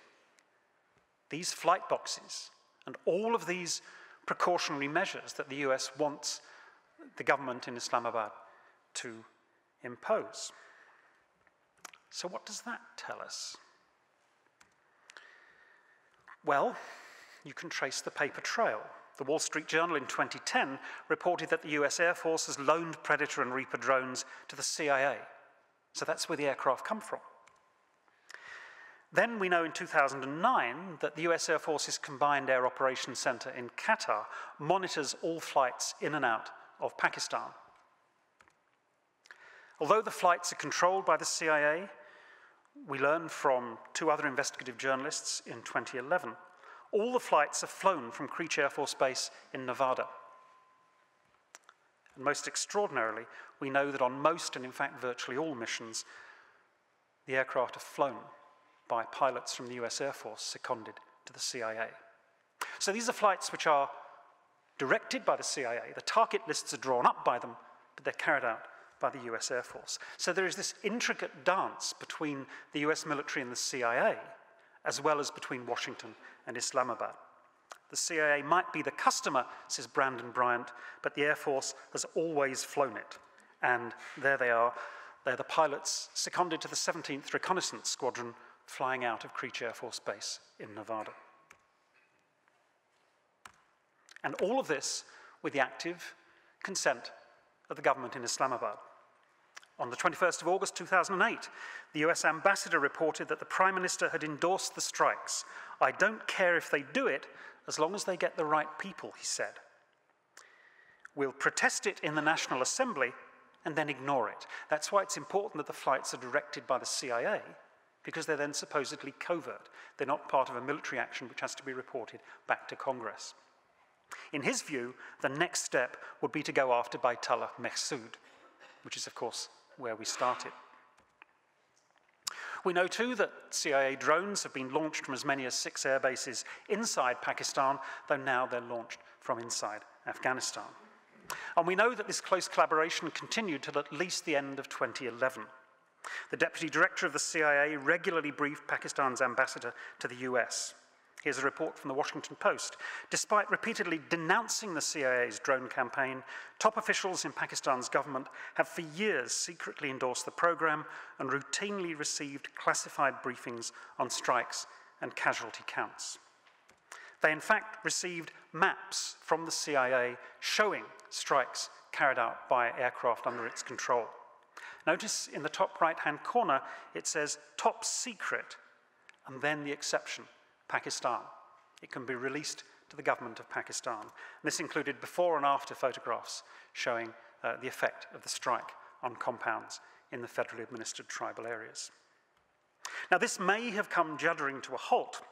these flight boxes and all of these precautionary measures that the US wants the government in Islamabad to impose. So what does that tell us? Well, you can trace the paper trail. The Wall Street Journal in 2010 reported that the US Air Force has loaned Predator and Reaper drones to the CIA. So that's where the aircraft come from. Then we know in 2009 that the US Air Force's Combined Air Operations Center in Qatar monitors all flights in and out of Pakistan. Although the flights are controlled by the CIA, we learned from two other investigative journalists in 2011, all the flights are flown from Creech Air Force Base in Nevada. And most extraordinarily, we know that on most, and in fact virtually all missions, the aircraft are flown by pilots from the US Air Force seconded to the CIA. So these are flights which are directed by the CIA. The target lists are drawn up by them, but they're carried out by the US Air Force. So there is this intricate dance between the US military and the CIA, as well as between Washington and Islamabad. The CIA might be the customer, says Brandon Bryant, but the Air Force has always flown it. And there they are. They're the pilots seconded to the 17th Reconnaissance Squadron flying out of Creech Air Force Base in Nevada. And all of this with the active consent of the government in Islamabad. On the 21st of August 2008, the US ambassador reported that the Prime Minister had endorsed the strikes. "I don't care if they do it, as long as they get the right people," he said. "We'll protest it in the National Assembly and then ignore it." That's why it's important that the flights are directed by the CIA, because they're then supposedly covert. They're not part of a military action which has to be reported back to Congress. In his view, the next step would be to go after Baitullah Mehsud, which is, of course, where we started. We know, too, that CIA drones have been launched from as many as 6 air bases inside Pakistan, though now they're launched from inside Afghanistan. And we know that this close collaboration continued till at least the end of 2011. The Deputy Director of the CIA regularly briefed Pakistan's ambassador to the US. Here's a report from the Washington Post. Despite repeatedly denouncing the CIA's drone campaign, top officials in Pakistan's government have for years secretly endorsed the program and routinely received classified briefings on strikes and casualty counts. They in fact received maps from the CIA showing strikes carried out by aircraft under its control. Notice in the top right-hand corner, it says top secret, and then the exception, Pakistan. It can be released to the government of Pakistan. And this included before and after photographs showing the effect of the strike on compounds in the federally administered tribal areas. Now, this may have come juddering to a halt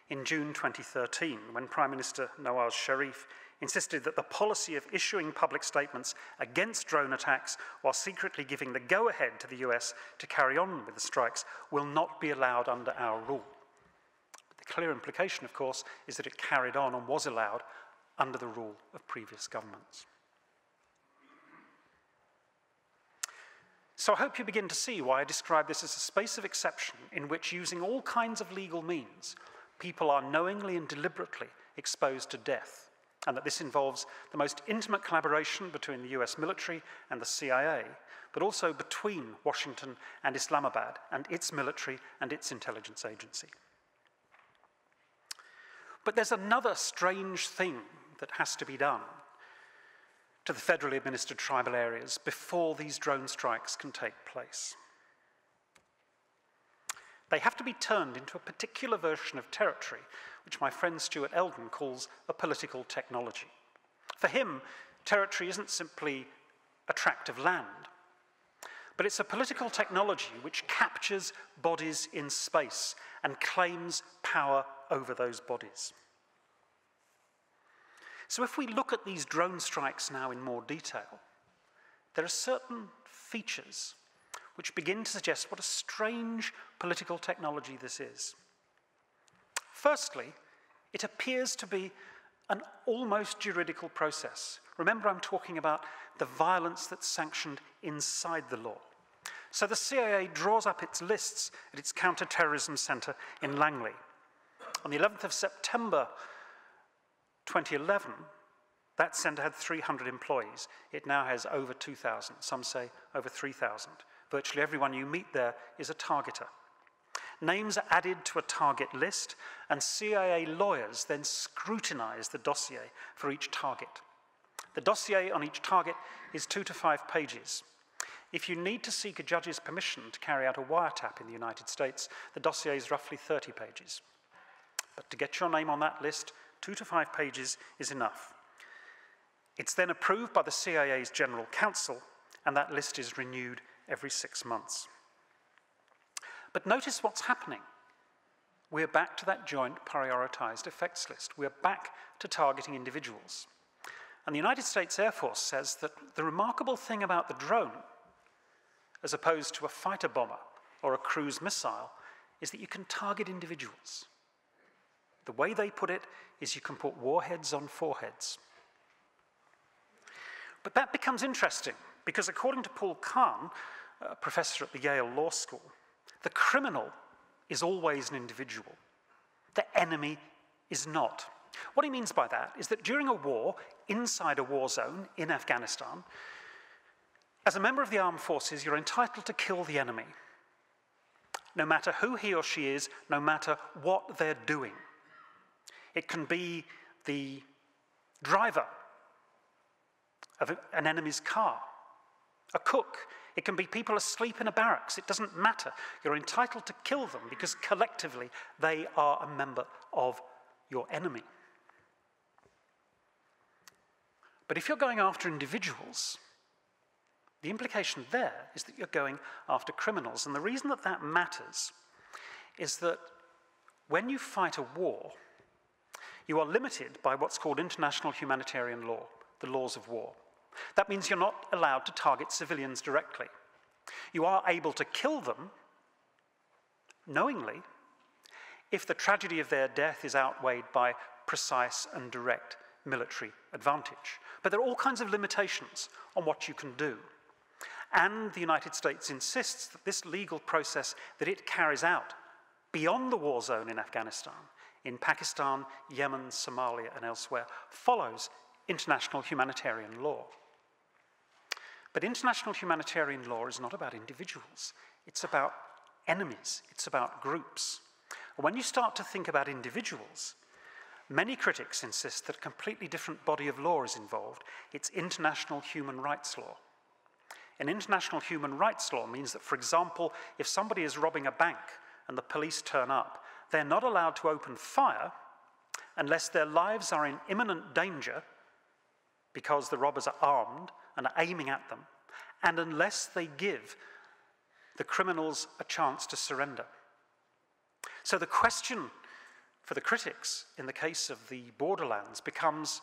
in June 2013, when Prime Minister Nawaz Sharif insisted that the policy of issuing public statements against drone attacks while secretly giving the go-ahead to the US to carry on with the strikes will not be allowed under our rule. But the clear implication, of course, is that it carried on and was allowed under the rule of previous governments. So I hope you begin to see why I describe this as a space of exception in which, using all kinds of legal means, people are knowingly and deliberately exposed to death, and that this involves the most intimate collaboration between the US military and the CIA, but also between Washington and Islamabad and its military and its intelligence agency. But there's another strange thing that has to be done to the federally administered tribal areas before these drone strikes can take place. They have to be turned into a particular version of territory, which my friend Stuart Eldon calls a political technology. For him, territory isn't simply a tract of land, but it's a political technology which captures bodies in space and claims power over those bodies. So if we look at these drone strikes now in more detail, there are certain features which begin to suggest what a strange political technology this is. Firstly, it appears to be an almost juridical process. Remember, I'm talking about the violence that's sanctioned inside the law. So the CIA draws up its lists at its counter-terrorism center in Langley. On the 11th of September 2011, that center had 300 employees. It now has over 2,000, some say over 3,000. Virtually everyone you meet there is a targeter. Names are added to a target list, and CIA lawyers then scrutinize the dossier for each target. The dossier on each target is 2 to 5 pages. If you need to seek a judge's permission to carry out a wiretap in the United States, the dossier is roughly 30 pages. But to get your name on that list, 2 to 5 pages is enough. It's then approved by the CIA's General Counsel, and that list is renewed every 6 months. But notice what's happening. We're back to that joint prioritized effects list. We're back to targeting individuals. And the United States Air Force says that the remarkable thing about the drone, as opposed to a fighter bomber or a cruise missile, is that you can target individuals. The way they put it is you can put warheads on foreheads. But that becomes interesting, because according to Paul Kahn, a professor at the Yale Law School, the criminal is always an individual. The enemy is not. What he means by that is that during a war, inside a war zone in Afghanistan, as a member of the armed forces, you're entitled to kill the enemy, no matter who he or she is, no matter what they're doing. It can be the driver of an enemy's car, a cook. It can be people asleep in a barracks. It doesn't matter. You're entitled to kill them because collectively they are a member of your enemy. But if you're going after individuals, the implication there is that you're going after criminals. And the reason that that matters is that when you fight a war, you are limited by what's called international humanitarian law, the laws of war. That means you're not allowed to target civilians directly. You are able to kill them knowingly if the tragedy of their death is outweighed by precise and direct military advantage. But there are all kinds of limitations on what you can do. And the United States insists that this legal process that it carries out beyond the war zone in Afghanistan, in Pakistan, Yemen, Somalia, and elsewhere, follows international humanitarian law. But international humanitarian law is not about individuals. It's about enemies. It's about groups. When you start to think about individuals, many critics insist that a completely different body of law is involved. It's international human rights law. And international human rights law means that, for example, if somebody is robbing a bank and the police turn up, they're not allowed to open fire unless their lives are in imminent danger because the robbers are armed and are aiming at them, and unless they give the criminals a chance to surrender. So the question for the critics in the case of the borderlands becomes,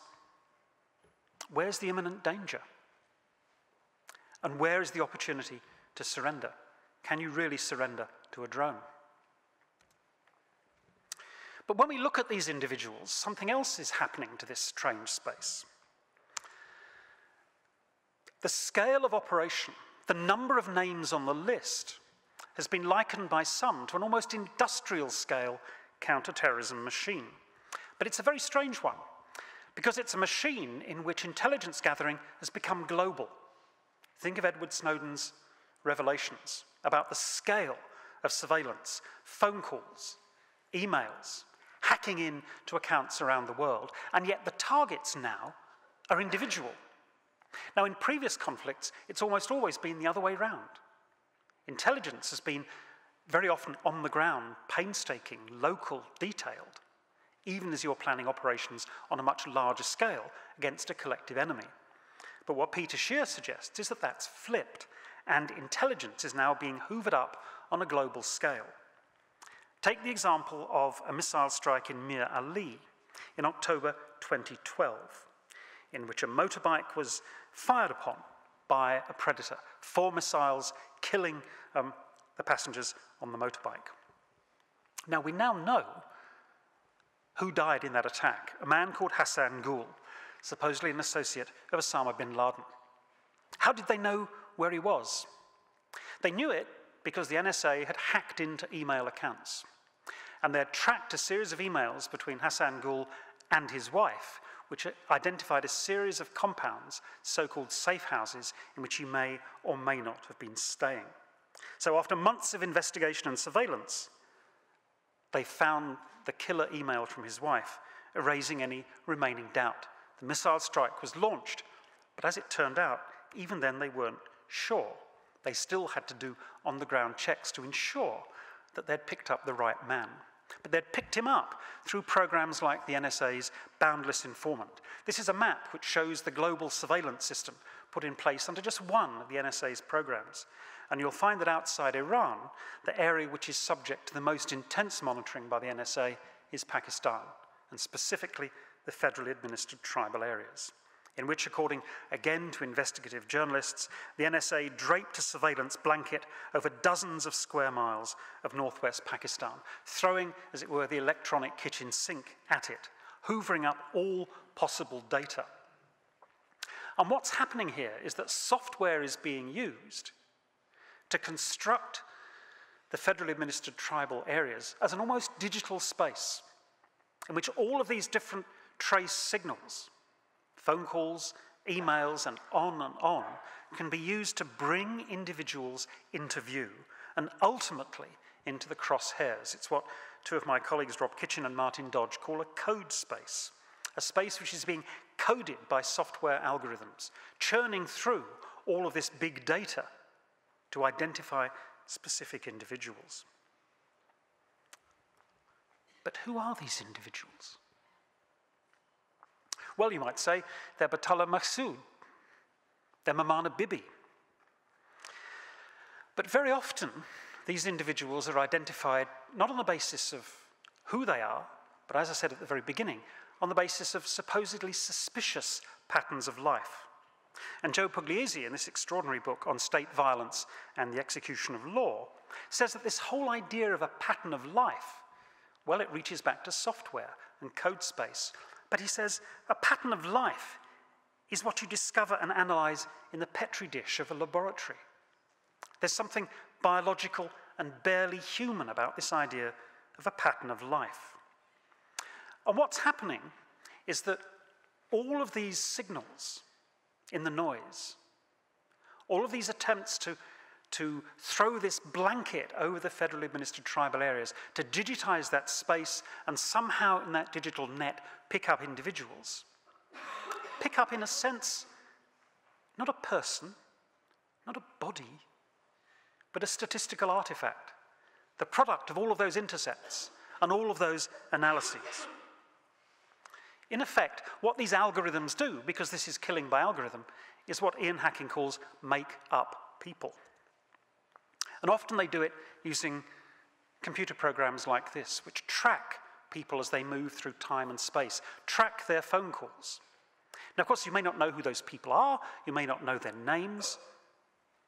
where's the imminent danger? And where is the opportunity to surrender? Can you really surrender to a drone? But when we look at these individuals, something else is happening to this strange space. The scale of operation, the number of names on the list, has been likened by some to an almost industrial scale counter-terrorism machine. But it's a very strange one, because it's a machine in which intelligence gathering has become global. Think of Edward Snowden's revelations about the scale of surveillance, phone calls, emails, hacking into accounts around the world, and yet the targets now are individual. Now, in previous conflicts, it's almost always been the other way round. Intelligence has been very often on the ground, painstaking, local, detailed, even as you're planning operations on a much larger scale against a collective enemy. But what Peter Scheer suggests is that that's flipped, and intelligence is now being hoovered up on a global scale. Take the example of a missile strike in Mir Ali in October 2012, in which a motorbike was fired upon by a predator, 4 missiles killing the passengers on the motorbike. Now, we now know who died in that attack, a man called Hassan Gul, supposedly an associate of Osama bin Laden. How did they know where he was? They knew it because the NSA had hacked into email accounts, and they had tracked a series of emails between Hassan Gul and his wife, which identified a series of compounds, so-called safe houses, in which he may or may not have been staying. So after months of investigation and surveillance, they found the killer email from his wife, erasing any remaining doubt. The missile strike was launched, but as it turned out, even then they weren't sure. They still had to do on-the-ground checks to ensure that they'd picked up the right man. But they'd picked him up through programs like the NSA's Boundless Informant. This is a map which shows the global surveillance system put in place under just one of the NSA's programs. And you'll find that outside Iran, the area which is subject to the most intense monitoring by the NSA is Pakistan, and specifically the federally administered tribal areas, in which, according again to investigative journalists, the NSA draped a surveillance blanket over dozens of square miles of northwest Pakistan, throwing, as it were, the electronic kitchen sink at it, hoovering up all possible data. And what's happening here is that software is being used to construct the federally administered tribal areas as an almost digital space in which all of these different trace signals, phone calls, emails, and on, can be used to bring individuals into view and ultimately into the crosshairs. It's what two of my colleagues, Rob Kitchen and Martin Dodge, call a code space, a space which is being coded by software algorithms, churning through all of this big data to identify specific individuals. But who are these individuals? Well, you might say they're Batallah Mahsoud, they're Maimana Bibi. But very often, these individuals are identified not on the basis of who they are, but as I said at the very beginning, on the basis of supposedly suspicious patterns of life. And Joe Pugliese, in this extraordinary book on state violence and the execution of law, says that this whole idea of a pattern of life, well, it reaches back to software and code space. But he says a pattern of life is what you discover and analyze in the Petri dish of a laboratory. There's something biological and barely human about this idea of a pattern of life. And what's happening is that all of these signals in the noise, all of these attempts to throw this blanket over the federally administered tribal areas, to digitize that space and somehow in that digital net pick up individuals, pick up in a sense, not a person, not a body, but a statistical artifact, the product of all of those intercepts and all of those analyses. In effect, what these algorithms do, because this is killing by algorithm, is what Ian Hacking calls make up people. And often they do it using computer programs like this, which track people as they move through time and space, track their phone calls. Now, of course, you may not know who those people are, you may not know their names,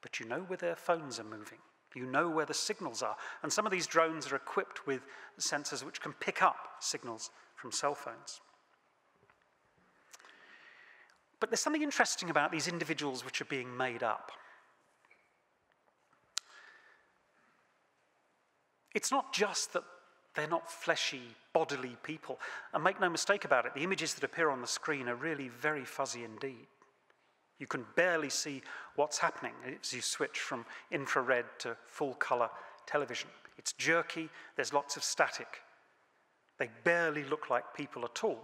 but you know where their phones are moving. You know where the signals are. And some of these drones are equipped with sensors which can pick up signals from cell phones. But there's something interesting about these individuals which are being made up. It's not just that they're not fleshy, bodily people. And make no mistake about it, the images that appear on the screen are really very fuzzy indeed. You can barely see what's happening as you switch from infrared to full-color television. It's jerky, there's lots of static. They barely look like people at all.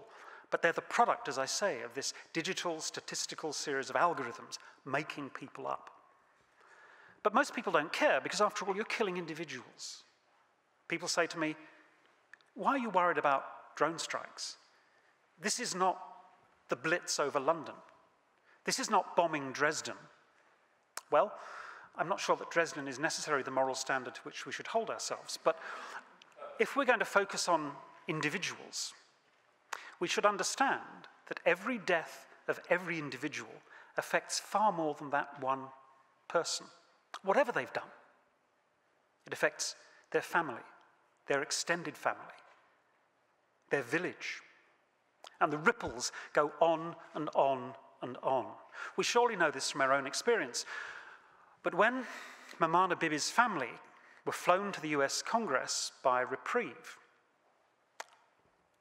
But they're the product, as I say, of this digital statistical series of algorithms making people up. But most people don't care, because after all, you're killing individuals. People say to me, why are you worried about drone strikes? This is not the Blitz over London. This is not bombing Dresden. Well, I'm not sure that Dresden is necessarily the moral standard to which we should hold ourselves, but if we're going to focus on individuals, we should understand that every death of every individual affects far more than that one person, whatever they've done. It affects their family, their extended family, their village, and the ripples go on and on and on. We surely know this from our own experience, but when Maimane Bibi's family were flown to the US Congress by Reprieve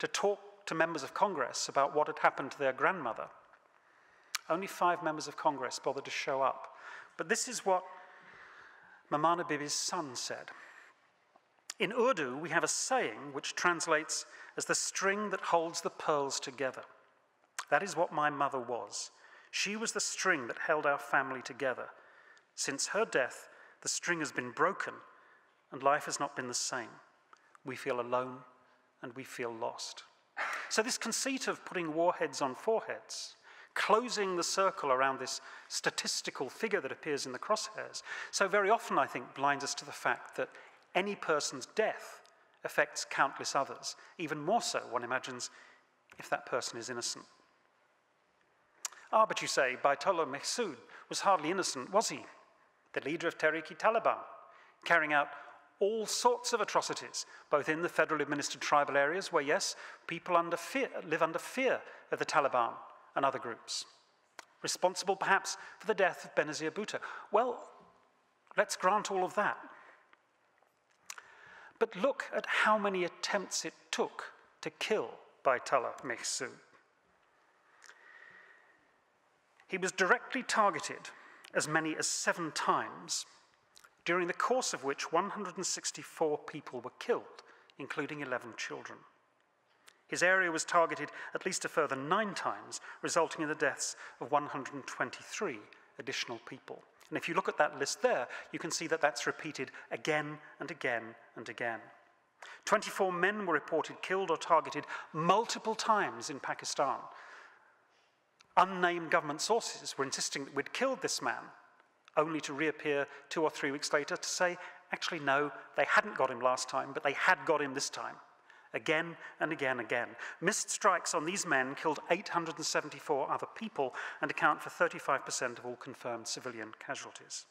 to talk to members of Congress about what had happened to their grandmother, only 5 members of Congress bothered to show up. But this is what Maimane Bibi's son said. In Urdu, we have a saying which translates as the string that holds the pearls together. That is what my mother was. She was the string that held our family together. Since her death, the string has been broken, and life has not been the same. We feel alone, and we feel lost. So this conceit of putting warheads on foreheads, closing the circle around this statistical figure that appears in the crosshairs, so very often, I think, blinds us to the fact that any person's death affects countless others, even more so, one imagines, if that person is innocent. Ah, but you say, Baitullah Mehsud was hardly innocent, was he? The leader of Tehrik-i-Taliban, carrying out all sorts of atrocities, both in the federally administered tribal areas where, yes, people live under fear of the Taliban and other groups. Responsible, perhaps, for the death of Benazir Bhutto. Well, let's grant all of that. But look at how many attempts it took to kill Baitullah Mehsud. He was directly targeted as many as 7 times, during the course of which 164 people were killed, including 11 children. His area was targeted at least a further 9 times, resulting in the deaths of 123 additional people. And if you look at that list there, you can see that that's repeated again and again and again. 24 men were reported killed or targeted multiple times in Pakistan. Unnamed government sources were insisting that we'd killed this man, only to reappear 2 or 3 weeks later to say, actually, no, they hadn't got him last time, but they had got him this time. Again and again and again. Missed strikes on these men killed 874 other people and account for 35% of all confirmed civilian casualties.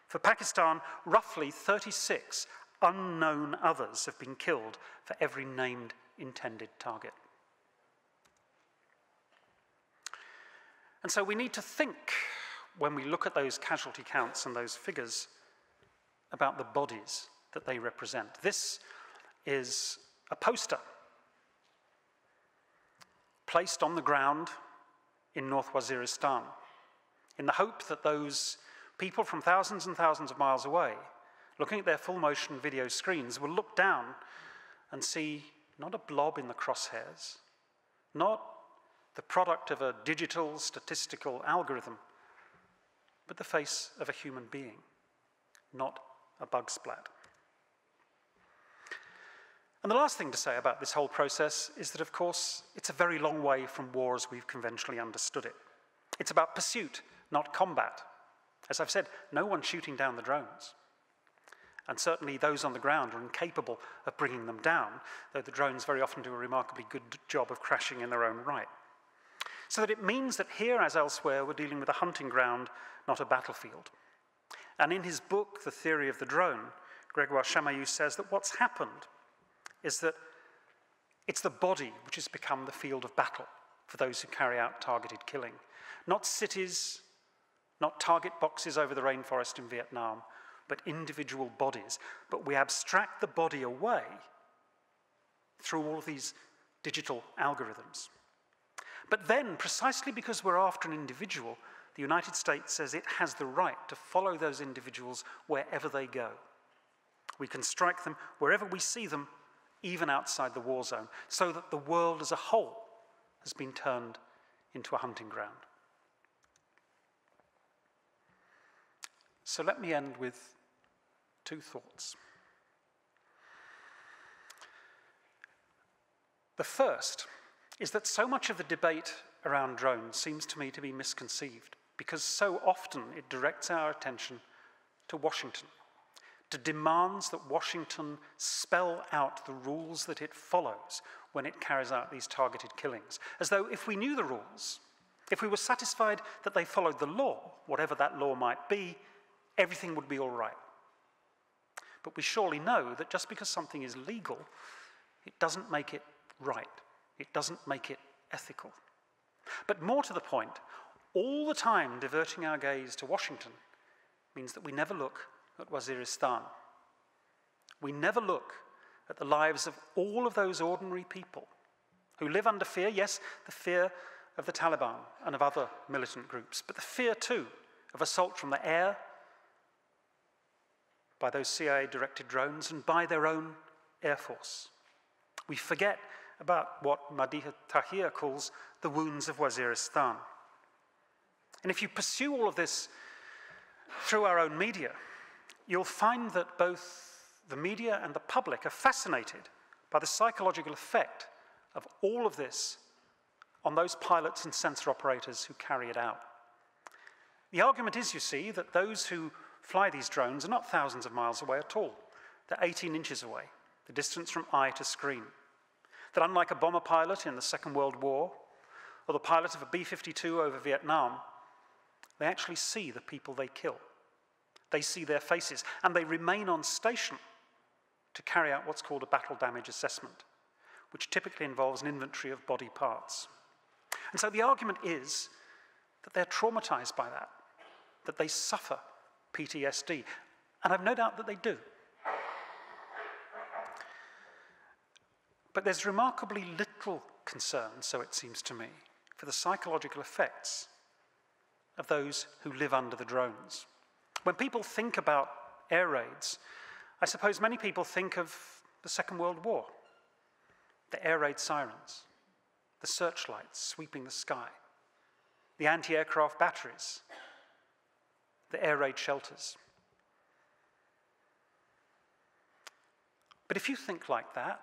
For Pakistan, roughly 36 unknown others have been killed for every named intended target. And so we need to think, when we look at those casualty counts and those figures, about the bodies that they represent. This is a poster placed on the ground in North Waziristan in the hope that those people from thousands and thousands of miles away, looking at their full-motion video screens, will look down and see not a blob in the crosshairs, not the product of a digital statistical algorithm, but the face of a human being, not a bug splat. And the last thing to say about this whole process is that, of course, it's a very long way from war as we've conventionally understood it. It's about pursuit, not combat. As I've said, no one's shooting down the drones. And certainly those on the ground are incapable of bringing them down, though the drones very often do a remarkably good job of crashing in their own right. So that it means that here, as elsewhere, we're dealing with a hunting ground, not a battlefield. And in his book, The Theory of the Drone, Grégoire Chamayou says that what's happened is that it's the body which has become the field of battle for those who carry out targeted killing. Not cities, not target boxes over the rainforest in Vietnam, but individual bodies. But we abstract the body away through all of these digital algorithms. But then, precisely because we're after an individual, the United States says it has the right to follow those individuals wherever they go. We can strike them wherever we see them, even outside the war zone, so that the world as a whole has been turned into a hunting ground. So let me end with two thoughts. The first is that so much of the debate around drones seems to me to be misconceived, because so often it directs our attention to Washington, to demands that Washington spell out the rules that it follows when it carries out these targeted killings, as though if we knew the rules, if we were satisfied that they followed the law, whatever that law might be, everything would be all right. But we surely know that just because something is legal, it doesn't make it right. It doesn't make it ethical. But more to the point, all the time diverting our gaze to Washington means that we never look at Waziristan. We never look at the lives of all of those ordinary people who live under fear, yes, the fear of the Taliban and of other militant groups, but the fear too of assault from the air, by those CIA-directed drones, and by their own air force. We forget about what Madiha Tahir calls the wounds of Waziristan. And if you pursue all of this through our own media, you'll find that both the media and the public are fascinated by the psychological effect of all of this on those pilots and sensor operators who carry it out. The argument is, you see, that those who fly these drones are not thousands of miles away at all. They're 18 inches away, the distance from eye to screen. That unlike a bomber pilot in the Second World War, or the pilot of a B-52 over Vietnam, they actually see the people they kill. They see their faces, and they remain on station to carry out what's called a battle damage assessment, which typically involves an inventory of body parts. And so the argument is that they're traumatized by that they suffer PTSD, and I've no doubt that they do. But there's remarkably little concern, so it seems to me, for the psychological effects of those who live under the drones. When people think about air raids, I suppose many people think of the Second World War, the air raid sirens, the searchlights sweeping the sky, the anti-aircraft batteries, the air raid shelters. But if you think like that,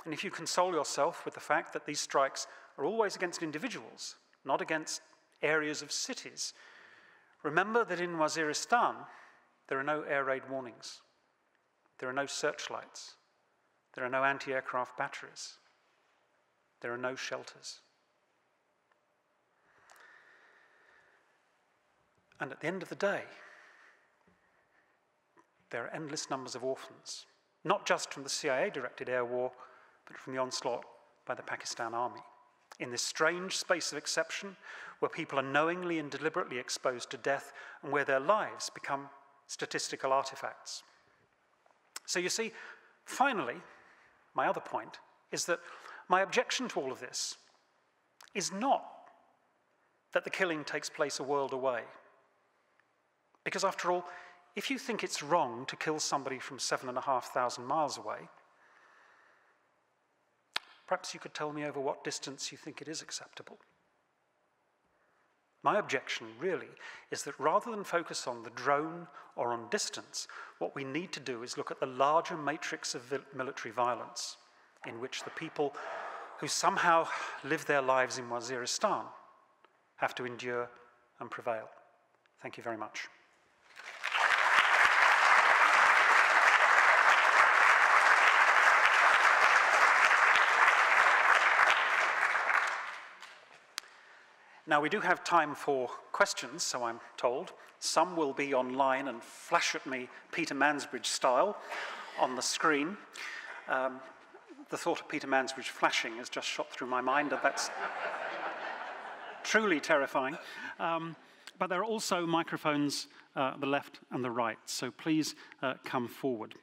and if you console yourself with the fact that these strikes are always against individuals, not against areas of cities, remember that in Waziristan, there are no air raid warnings. There are no searchlights. There are no anti-aircraft batteries. There are no shelters. And at the end of the day, there are endless numbers of orphans, not just from the CIA-directed air war, but from the onslaught by the Pakistan army. In this strange space of exception, where people are knowingly and deliberately exposed to death, and where their lives become statistical artifacts. So you see, finally, my other point is that my objection to all of this is not that the killing takes place a world away. Because after all, if you think it's wrong to kill somebody from 7,500 miles away, perhaps you could tell me over what distance you think it is acceptable. My objection, really, is that rather than focus on the drone or on distance, what we need to do is look at the larger matrix of military violence, in which the people who somehow live their lives in Waziristan have to endure and prevail. Thank you very much. Now, we do have time for questions, so I'm told. Some will be online and flash at me Peter Mansbridge style on the screen. The thought of Peter Mansbridge flashing has just shot through my mind, and that's truly terrifying. But there are also microphones the left and the right, so please come forward.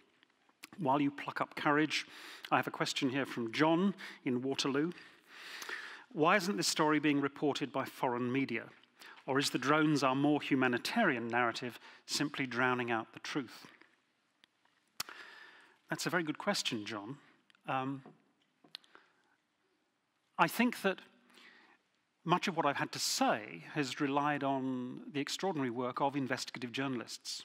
While you pluck up courage, I have a question here from John in Waterloo. Why isn't this story being reported by foreign media? Or is the drones our more humanitarian narrative simply drowning out the truth? That's a very good question, John. I think that much of what I've had to say has relied on the extraordinary work of investigative journalists.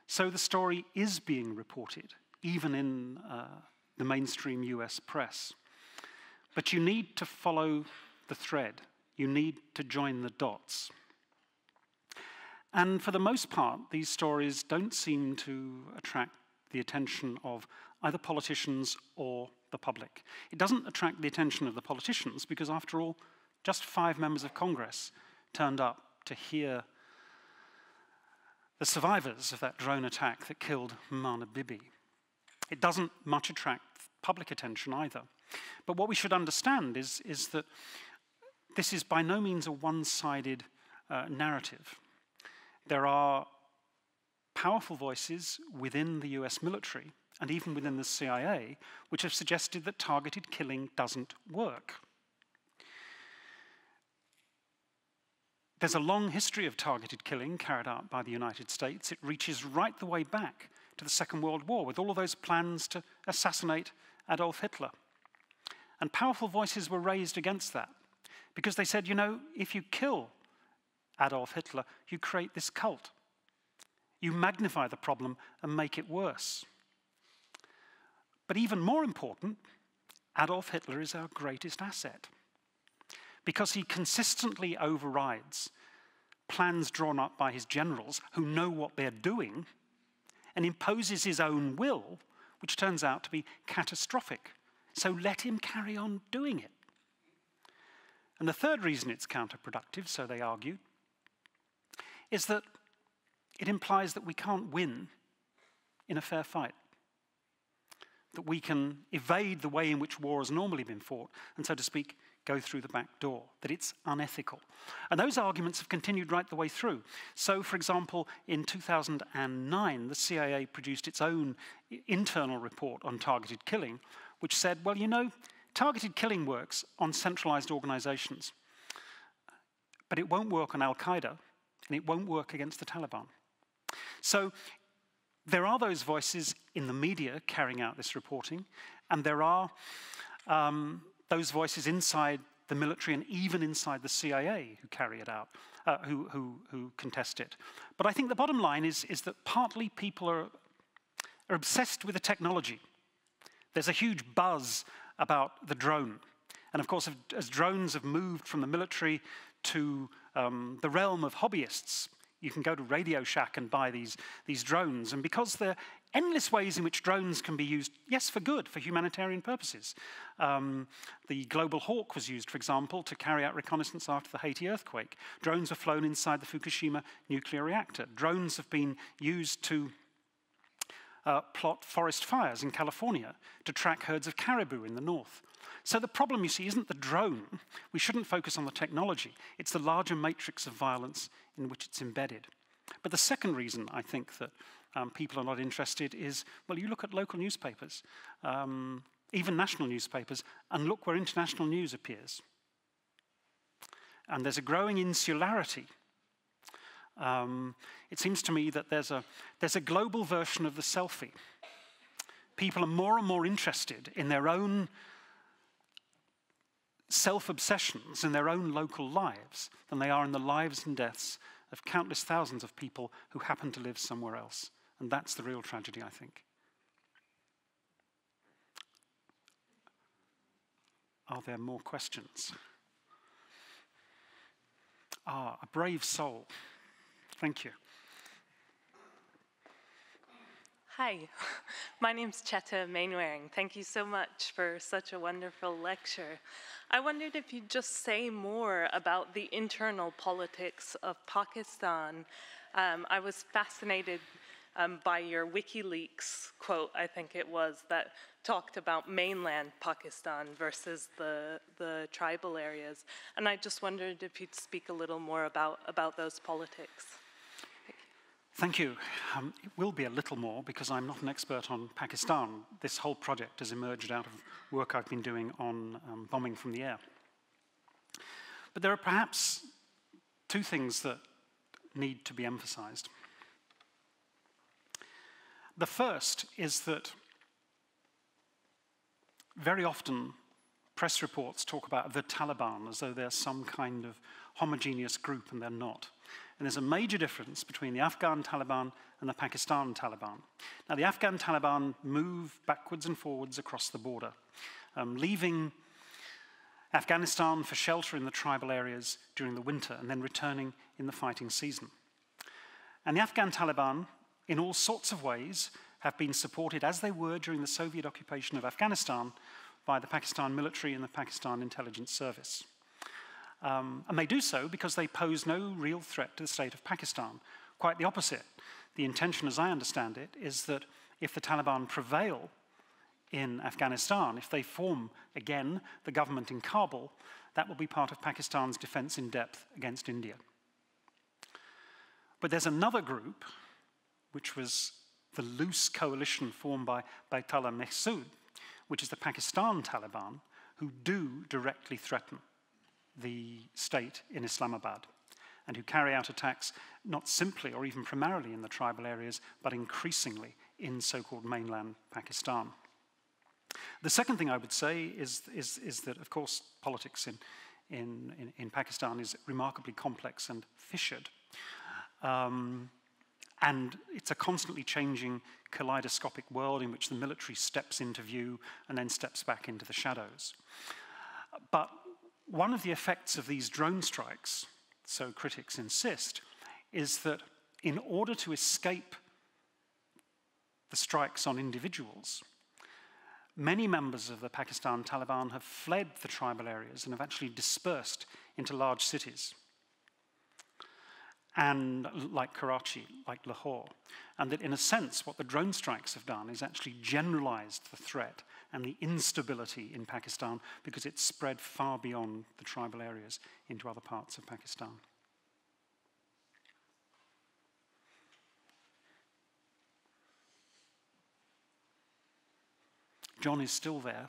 So the story is being reported, even in the mainstream US press. But you need to follow the thread. You need to join the dots. And for the most part, these stories don't seem to attract the attention of either politicians or the public. It doesn't attract the attention of the politicians because, after all, just 5 members of Congress turned up to hear the survivors of that drone attack that killed Mana Bibi. It doesn't much attract public attention either. But what we should understand is that this is by no means a one-sided narrative. There are powerful voices within the US military and even within the CIA which have suggested that targeted killing doesn't work. There's a long history of targeted killing carried out by the United States. It reaches right the way back to the Second World War with all of those plans to assassinate Adolf Hitler. And powerful voices were raised against that because they said, you know, if you kill Adolf Hitler, you create this cult. You magnify the problem and make it worse. But even more important, Adolf Hitler is our greatest asset because he consistently overrides plans drawn up by his generals who know what they're doing and imposes his own will, which turns out to be catastrophic. So let him carry on doing it. And the third reason it's counterproductive, so they argue, is that it implies that we can't win in a fair fight, that we can evade the way in which war has normally been fought, and so to speak, go through the back door, that it's unethical. And those arguments have continued right the way through. So, for example, in 2009, the CIA produced its own internal report on targeted killing, which said, well, you know, targeted killing works on centralized organizations, but it won't work on Al-Qaeda, and it won't work against the Taliban. So there are those voices in the media carrying out this reporting, and there are those voices inside the military and even inside the CIA who carry it out, who contest it. But I think the bottom line is that partly people are obsessed with the technology. There's a huge buzz about the drone. And of course, as drones have moved from the military to the realm of hobbyists, you can go to Radio Shack and buy these drones. And because there are endless ways in which drones can be used, yes, for good, for humanitarian purposes. The Global Hawk was used, for example, to carry out reconnaissance after the Haiti earthquake. Drones were flown inside the Fukushima nuclear reactor. Drones have been used to plot forest fires in California, to track herds of caribou in the north. So the problem, you see, isn't the drone. We shouldn't focus on the technology. It's the larger matrix of violence in which it's embedded. But the second reason I think that people are not interested is, well, you look at local newspapers, even national newspapers, and look where international news appears. And there's a growing insularity. It seems to me that there's a global version of the selfie. People are more and more interested in their own self-obsessions in their own local lives than they are in the lives and deaths of countless thousands of people who happen to live somewhere else. And that's the real tragedy, I think. Are there more questions? Ah, a brave soul. Thank you. Hi, my name's Cheta Mainwaring. Thank you so much for such a wonderful lecture. I wondered if you'd just say more about the internal politics of Pakistan. I was fascinated by your WikiLeaks quote, I think it was, that talked about mainland Pakistan versus the tribal areas. And I just wondered if you'd speak a little more about those politics. Thank you. It will be a little more because I'm not an expert on Pakistan. This whole project has emerged out of work I've been doing on bombing from the air. But there are perhaps two things that need to be emphasized. The first is that very often press reports talk about the Taliban as though they're some kind of homogeneous group, and they're not. And there's a major difference between the Afghan Taliban and the Pakistan Taliban. Now, the Afghan Taliban move backwards and forwards across the border, leaving Afghanistan for shelter in the tribal areas during the winter and then returning in the fighting season. And the Afghan Taliban, in all sorts of ways, have been supported, as they were during the Soviet occupation of Afghanistan, by the Pakistan military and the Pakistan intelligence service. And they do so because they pose no real threat to the state of Pakistan. Quite the opposite. The intention, as I understand it, is that if the Taliban prevail in Afghanistan, if they form again the government in Kabul, that will be part of Pakistan's defense in depth against India. But there's another group, which was the loose coalition formed by Baitullah Mehsud, which is the Pakistan Taliban, who do directly threaten the state in Islamabad, and who carry out attacks not simply or even primarily in the tribal areas, but increasingly in so-called mainland Pakistan. The second thing I would say is that, of course, politics in Pakistan is remarkably complex and fissured. And it's a constantly changing kaleidoscopic world in which the military steps into view and then steps back into the shadows. But one of the effects of these drone strikes, so critics insist, is that in order to escape the strikes on individuals, many members of the Pakistan Taliban have fled the tribal areas and have actually dispersed into large cities, and like Karachi, like Lahore. And that in a sense, what the drone strikes have done is actually generalized the threat and the instability in Pakistan because it's spread far beyond the tribal areas into other parts of Pakistan. John is still there.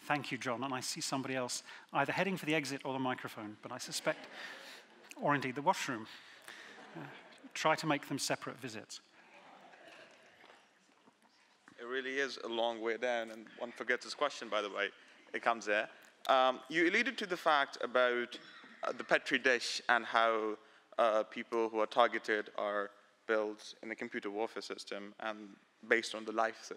Thank you, John. And I see somebody else either heading for the exit or the microphone, but I suspect, or indeed the washroom. Try to make them separate visits. It really is a long way down, and one forgets his question, by the way. It comes there. You alluded to the fact about the Petri dish and how people who are targeted are built in a computer warfare system and based on the life.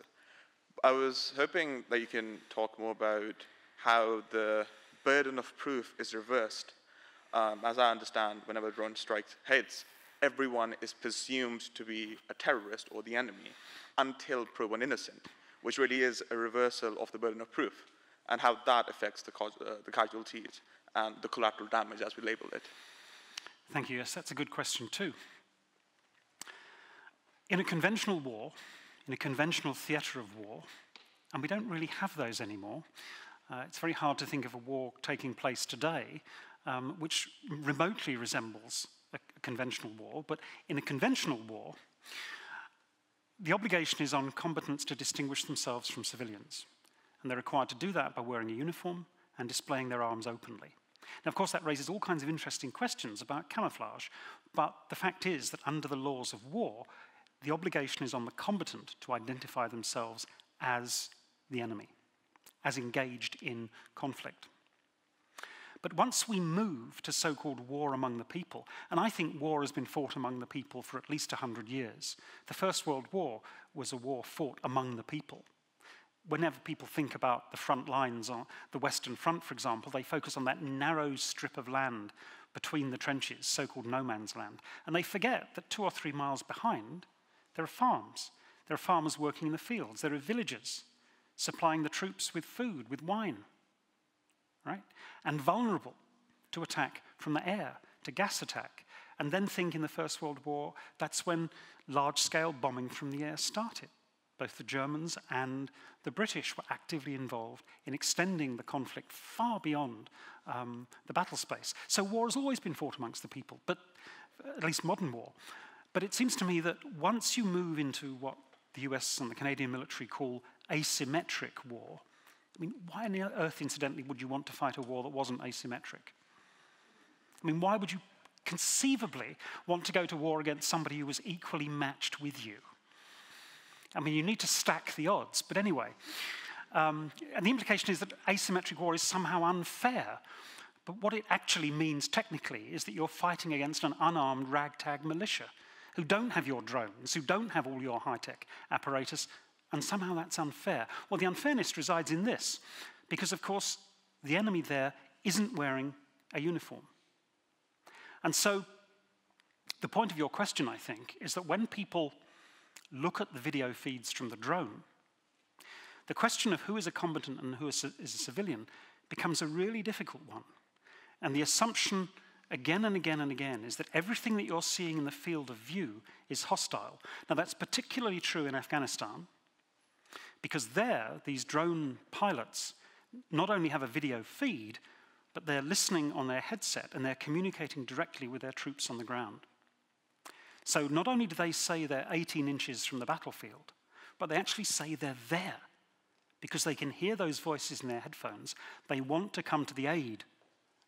I was hoping that you can talk more about how the burden of proof is reversed. As I understand, whenever a drone strike hits, everyone is presumed to be a terrorist or the enemy until proven innocent, which really is a reversal of the burden of proof, and how that affects the casualties and the collateral damage, as we label it. Thank you. Yes, that's a good question too. In a conventional war, in a conventional theatre of war, and we don't really have those anymore, it's very hard to think of a war taking place today which remotely resembles a conventional war, but in a conventional war, the obligation is on combatants to distinguish themselves from civilians, and they're required to do that by wearing a uniform and displaying their arms openly. Now, of course, that raises all kinds of interesting questions about camouflage, but the fact is that under the laws of war, the obligation is on the combatant to identify themselves as the enemy, as engaged in conflict. But once we move to so-called war among the people, and I think war has been fought among the people for at least 100 years. The First World War was a war fought among the people. whenever people think about the front lines, on the Western Front, for example, they focus on that narrow strip of land between the trenches, so-called no man's land. And they forget that 2 or 3 miles behind, there are farms. There are farmers working in the fields. There are villagers supplying the troops with food, with wine, right? And vulnerable to attack from the air, to gas attack. And then think in the First World War, that's when large-scale bombing from the air started. Both the Germans and the British were actively involved in extending the conflict far beyond the battle space. So war has always been fought amongst the people, but at least modern war. But it seems to me that once you move into what the US and the Canadian military call asymmetric war, I mean, why on earth, incidentally, would you want to fight a war that wasn't asymmetric? I mean, why would you conceivably want to go to war against somebody who was equally matched with you? I mean, you need to stack the odds, but anyway. And the implication is that asymmetric war is somehow unfair. But what it actually means technically is that you're fighting against an unarmed ragtag militia who don't have your drones, who don't have all your high-tech apparatus, and somehow that's unfair. Well, the unfairness resides in this, because, of course, the enemy there isn't wearing a uniform. And so the point of your question, I think, is that when people look at the video feeds from the drone, the question of who is a combatant and who is a civilian becomes a really difficult one. And the assumption again and again and again is that everything that you're seeing in the field of view is hostile. Now, that's particularly true in Afghanistan, because there, these drone pilots not only have a video feed, but they're listening on their headset and they're communicating directly with their troops on the ground. So not only do they say they're 18 inches from the battlefield, but they actually say they're there because they can hear those voices in their headphones. They want to come to the aid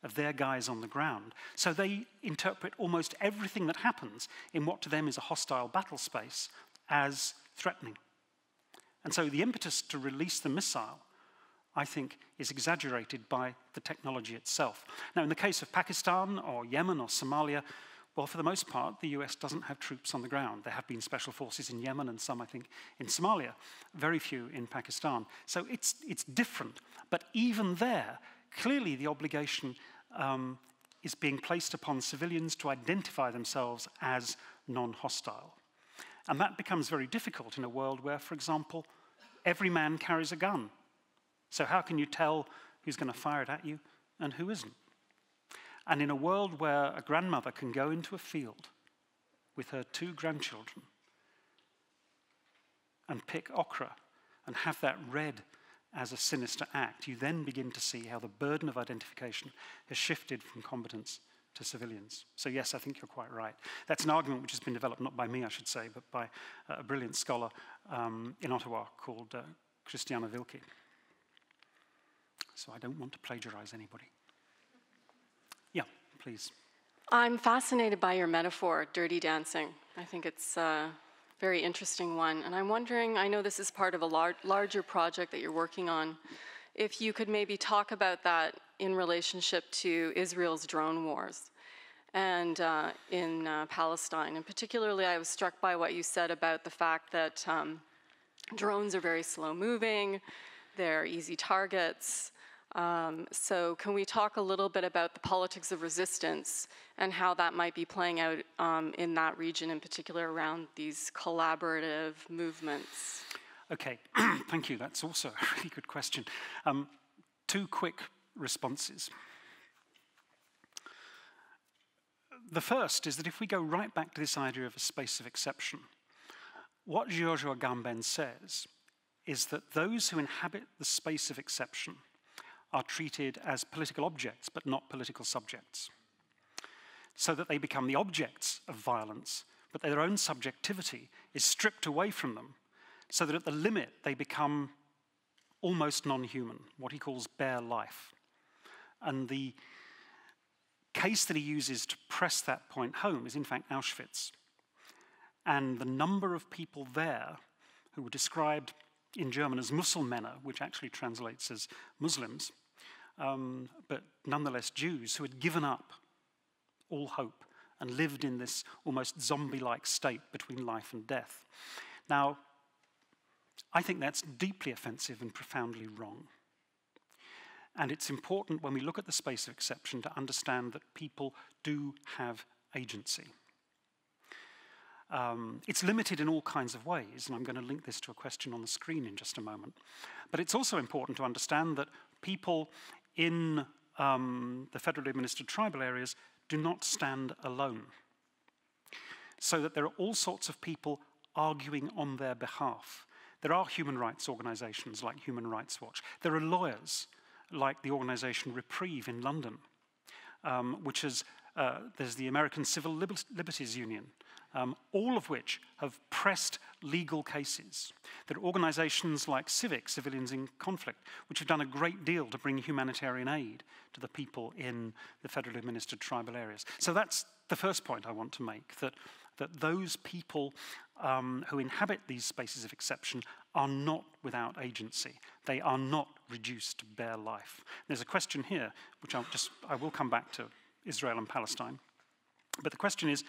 of their guys on the ground. So they interpret almost everything that happens in what to them is a hostile battle space as threatening. And so the impetus to release the missile, I think, is exaggerated by the technology itself. Now, in the case of Pakistan or Yemen or Somalia, well, for the most part, the US doesn't have troops on the ground. There have been special forces in Yemen and some, I think, in Somalia, very few in Pakistan. So it's different. But even there, clearly the obligation is being placed upon civilians to identify themselves as non-hostile. And that becomes very difficult in a world where, for example, every man carries a gun. So how can you tell who's going to fire it at you and who isn't? And in a world where a grandmother can go into a field with her 2 grandchildren and pick okra and have that read as a sinister act, you then begin to see how the burden of identification has shifted from combatants to civilians. So yes, I think you're quite right. That's an argument which has been developed, not by me, I should say, but by a brilliant scholar in Ottawa called Christiana Wilke. So I don't want to plagiarize anybody. Yeah, please. I'm fascinated by your metaphor, Dirty Dancing. I think it's a very interesting one. And I'm wondering, I know this is part of a larger project that you're working on, if you could maybe talk about that in relationship to Israel's drone wars and in Palestine. And particularly, I was struck by what you said about the fact that drones are very slow moving, they're easy targets. So can we talk a little bit about the politics of resistance and how that might be playing out in that region, in particular around these collaborative movements? Okay, thank you. That's also a really good question. 2 quick responses. The first is that if we go right back to this idea of a space of exception, what Giorgio Agamben says is that those who inhabit the space of exception are treated as political objects, but not political subjects, so that they become the objects of violence, but their own subjectivity is stripped away from them, so that at the limit they become almost non-human, what he calls bare life. And the case that he uses to press that point home is in fact Auschwitz. And the number of people there who were described in German as Muselmänner, which actually translates as Muslims, but nonetheless Jews, who had given up all hope and lived in this almost zombie-like state between life and death. Now, I think that's deeply offensive and profoundly wrong. And it's important when we look at the space of exception to understand that people do have agency. It's limited in all kinds of ways, and I'm going to link this to a question on the screen in just a moment. But it's also important to understand that people in the federally administered tribal areas do not stand alone. So that there are all sorts of people arguing on their behalf. There are human rights organizations like Human Rights Watch. There are lawyers like the organization Reprieve in London, which is, there's the American Civil Liberties Union, all of which have pressed legal cases. There are organizations like Civic, Civilians in Conflict, which have done a great deal to bring humanitarian aid to the people in the federally administered tribal areas. So that's the first point I want to make, that those people who inhabit these spaces of exception are not without agency. They are not reduced to bare life. There's a question here, which I will come back to, Israel and Palestine. But the question is,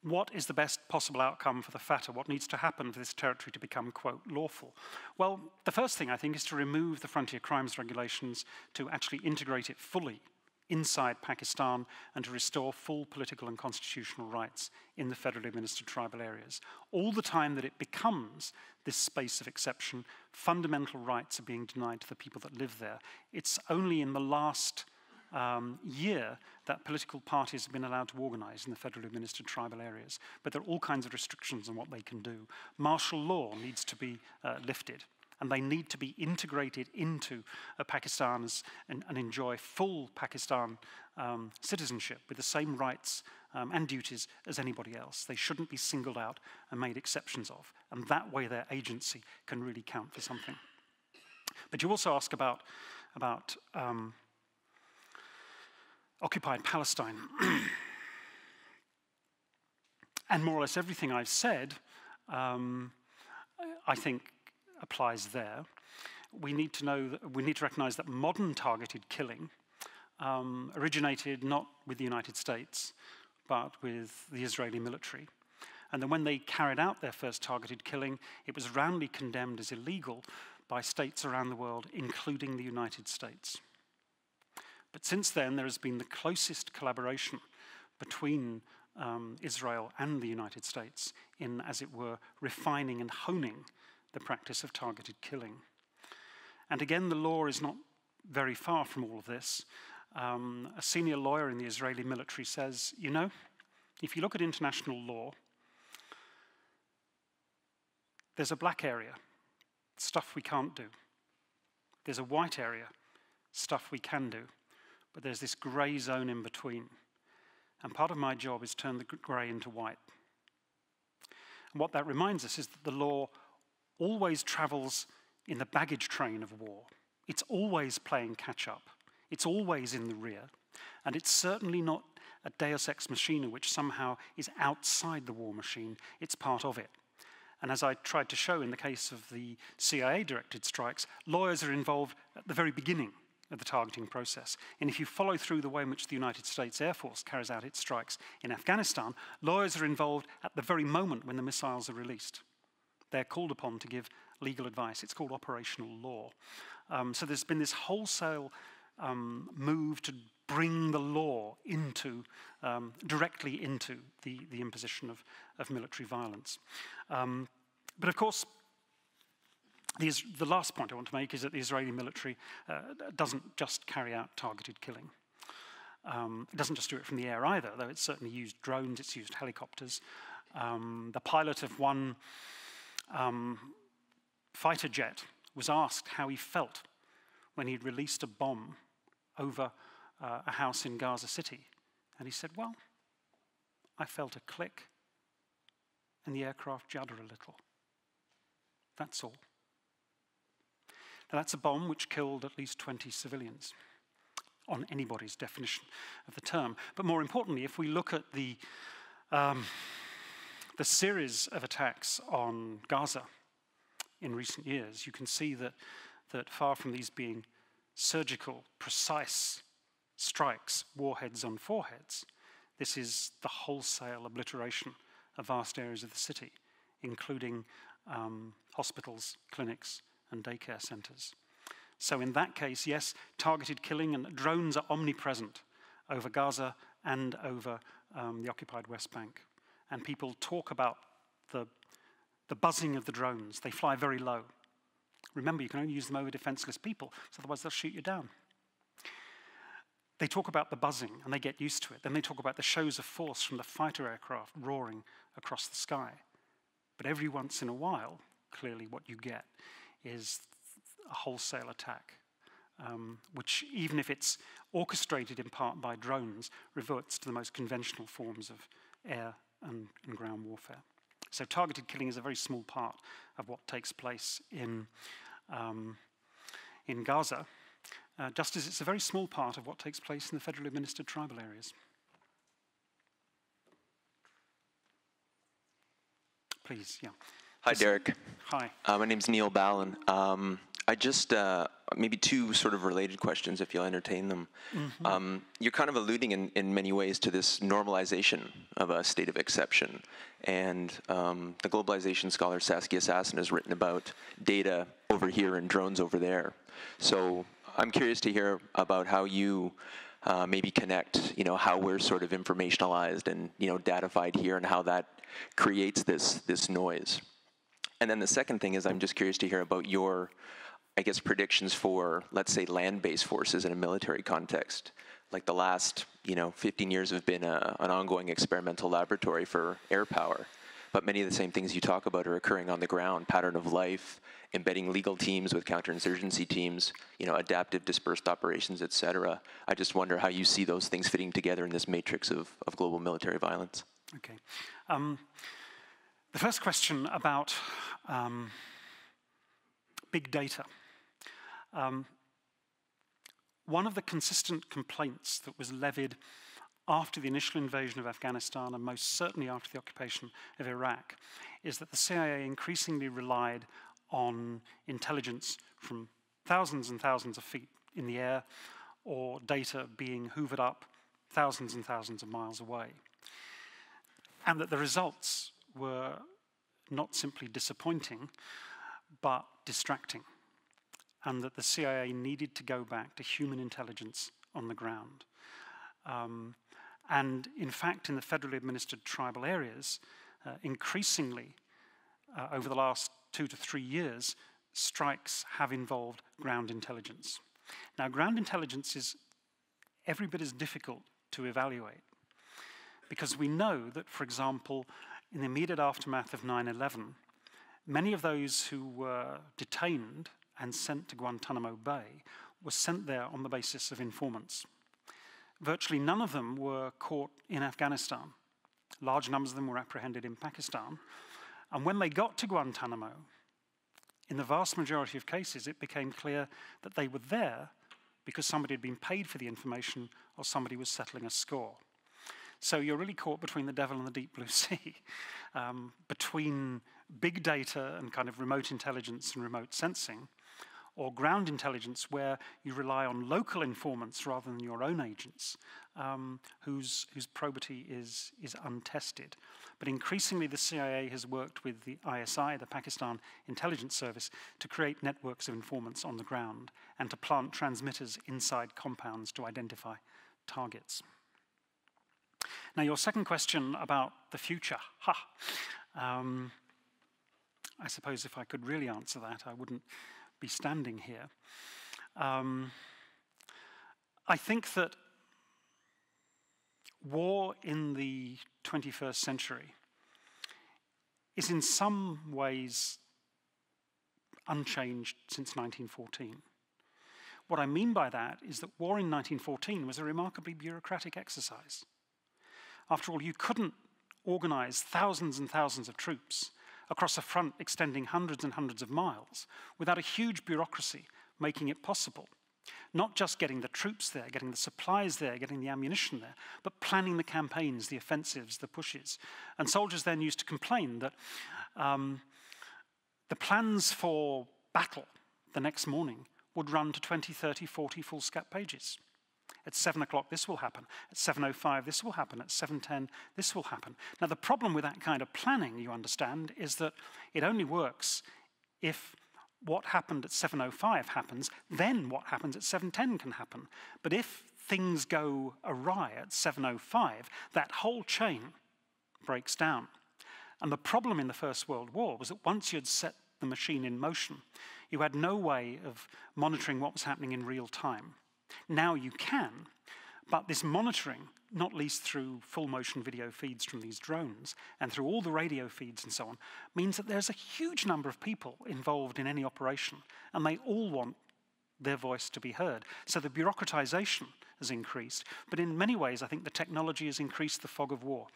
what is the best possible outcome for the Fatah? What needs to happen for this territory to become, quote, lawful? Well, the first thing, I think, is to remove the frontier crimes regulations, to actually integrate it fully inside Pakistan, and to restore full political and constitutional rights in the federally administered tribal areas. All the time that it becomes this space of exception, fundamental rights are being denied to the people that live there. It's only in the last year that political parties have been allowed to organize in the federally administered tribal areas. But there are all kinds of restrictions on what they can do. Martial law needs to be lifted, and they need to be integrated into Pakistan and enjoy full Pakistan citizenship with the same rights and duties as anybody else. They shouldn't be singled out and made exceptions of, and that way their agency can really count for something. But you also ask about occupied Palestine. And more or less everything I've said, I think, applies there. We need to recognize that modern targeted killing originated not with the United States, but with the Israeli military. And then when they carried out their first targeted killing, it was roundly condemned as illegal by states around the world, including the United States. But since then, there has been the closest collaboration between Israel and the United States in, as it were, refining and honing the practice of targeted killing. And again, the law is not very far from all of this. A senior lawyer in the Israeli military says, you know, if you look at international law, there's a black area, stuff we can't do. There's a white area, stuff we can do. But there's this grey zone in between. And part of my job is turn the grey into white. And what that reminds us is that the law always travels in the baggage train of war. It's always playing catch-up. It's always in the rear. And it's certainly not a deus ex machina which somehow is outside the war machine. It's part of it. And as I tried to show in the case of the CIA-directed strikes, lawyers are involved at the very beginning of the targeting process. And if you follow through the way in which the United States Air Force carries out its strikes in Afghanistan, lawyers are involved at the very moment when the missiles are released. They're called upon to give legal advice. It's called operational law. So there's been this wholesale move to bring the law into, directly into the imposition of military violence. But of course, the last point I want to make is that the Israeli military doesn't just carry out targeted killing. It doesn't just do it from the air either, though it's certainly used drones, it's used helicopters. The pilot of one fighter jet was asked how he felt when he'd released a bomb over a house in Gaza City. And he said, well, I felt a click and the aircraft judder a little. That's all. Now, that's a bomb which killed at least 20 civilians, on anybody's definition of the term. But more importantly, if we look at the series of attacks on Gaza in recent years, you can see that far from these being surgical, precise strikes, warheads on foreheads, this is the wholesale obliteration of vast areas of the city, including hospitals, clinics, and daycare centres. So in that case, yes, targeted killing and drones are omnipresent over Gaza and over the occupied West Bank. And people talk about the buzzing of the drones. They fly very low. Remember, you can only use them over defenseless people, so otherwise they'll shoot you down. They talk about the buzzing, and they get used to it. Then they talk about the shows of force from the fighter aircraft roaring across the sky. But every once in a while, clearly what you get is a wholesale attack, which, even if it's orchestrated in part by drones, reverts to the most conventional forms of air and ground warfare. So targeted killing is a very small part of what takes place in Gaza, just as it's a very small part of what takes place in the federally administered tribal areas. Please, yeah. Hi, Derek. Hi. My name's Neil Ballin. I just, maybe two sort of related questions, if you'll entertain them. Mm-hmm. You're kind of alluding in many ways to this normalization of a state of exception. And the globalization scholar Saskia Sassen has written about data over here and drones over there. So I'm curious to hear about how you maybe connect, how we're sort of informationalized and, datafied here, and how that creates this noise. And then the second thing is, I'm just curious to hear about your, I guess, predictions for, let's say, land-based forces in a military context. Like the last, 15 years have been an ongoing experimental laboratory for air power. But many of the same things you talk about are occurring on the ground: pattern of life, embedding legal teams with counterinsurgency teams, adaptive dispersed operations, et cetera. I just wonder how you see those things fitting together in this matrix of global military violence. Okay. The first question about big data. One of the consistent complaints that was levied after the initial invasion of Afghanistan, and most certainly after the occupation of Iraq, is that the CIA increasingly relied on intelligence from thousands and thousands of feet in the air, or data being hoovered up thousands and thousands of miles away. And that the results were not simply disappointing, but distracting. And that the CIA needed to go back to human intelligence on the ground. And in fact, in the federally administered tribal areas, increasingly over the last 2 to 3 years, strikes have involved ground intelligence. Now, ground intelligence is every bit as difficult to evaluate, because we know that, for example, in the immediate aftermath of 9/11, many of those who were detained and sent to Guantanamo Bay were sent there on the basis of informants. Virtually none of them were caught in Afghanistan. Large numbers of them were apprehended in Pakistan. And when they got to Guantanamo, in the vast majority of cases, it became clear that they were there because somebody had been paid for the information or somebody was settling a score. So you're really caught between the devil and the deep blue sea, between big data and kind of remote intelligence and remote sensing, or ground intelligence where you rely on local informants rather than your own agents, whose probity is untested. But increasingly the CIA has worked with the ISI, the Pakistan Intelligence Service, to create networks of informants on the ground and to plant transmitters inside compounds to identify targets. Now, your second question about the future. I suppose if I could really answer that, I wouldn't be standing here. I think that war in the 21st century is in some ways unchanged since 1914. What I mean by that is that war in 1914 was a remarkably bureaucratic exercise. After all, you couldn't organize thousands and thousands of troops across a front extending hundreds and hundreds of miles without a huge bureaucracy making it possible. Not just getting the troops there, getting the supplies there, getting the ammunition there, but planning the campaigns, the offensives, the pushes. And soldiers then used to complain that the plans for battle the next morning would run to 20, 30, 40 foolscap pages. At 7 o'clock, this will happen. At 7:05, this will happen. At 7:10, this will happen. Now, the problem with that kind of planning, you understand, is that it only works if what happened at 7:05 happens, then what happens at 7:10 can happen. But if things go awry at 7:05, that whole chain breaks down. And the problem in the First World War was that once you'd set the machine in motion, you had no way of monitoring what was happening in real time. Now you can, but this monitoring, not least through full motion video feeds from these drones and through all the radio feeds and so on, means that there's a huge number of people involved in any operation, and they all want their voice to be heard. So the bureaucratization has increased, but in many ways I think the technology has increased the fog of war.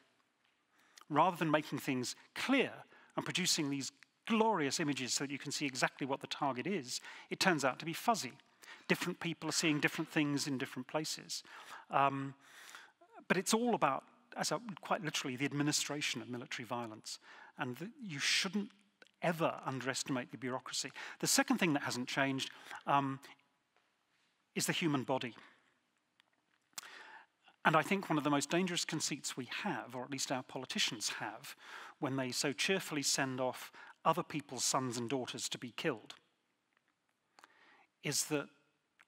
Rather than making things clear and producing these glorious images so that you can see exactly what the target is, it turns out to be fuzzy. Different people are seeing different things in different places. But it's all about, quite literally, the administration of military violence. And you shouldn't ever underestimate the bureaucracy. The second thing that hasn't changed is the human body. And I think one of the most dangerous conceits we have, or at least our politicians have, when they so cheerfully send off other people's sons and daughters to be killed, is that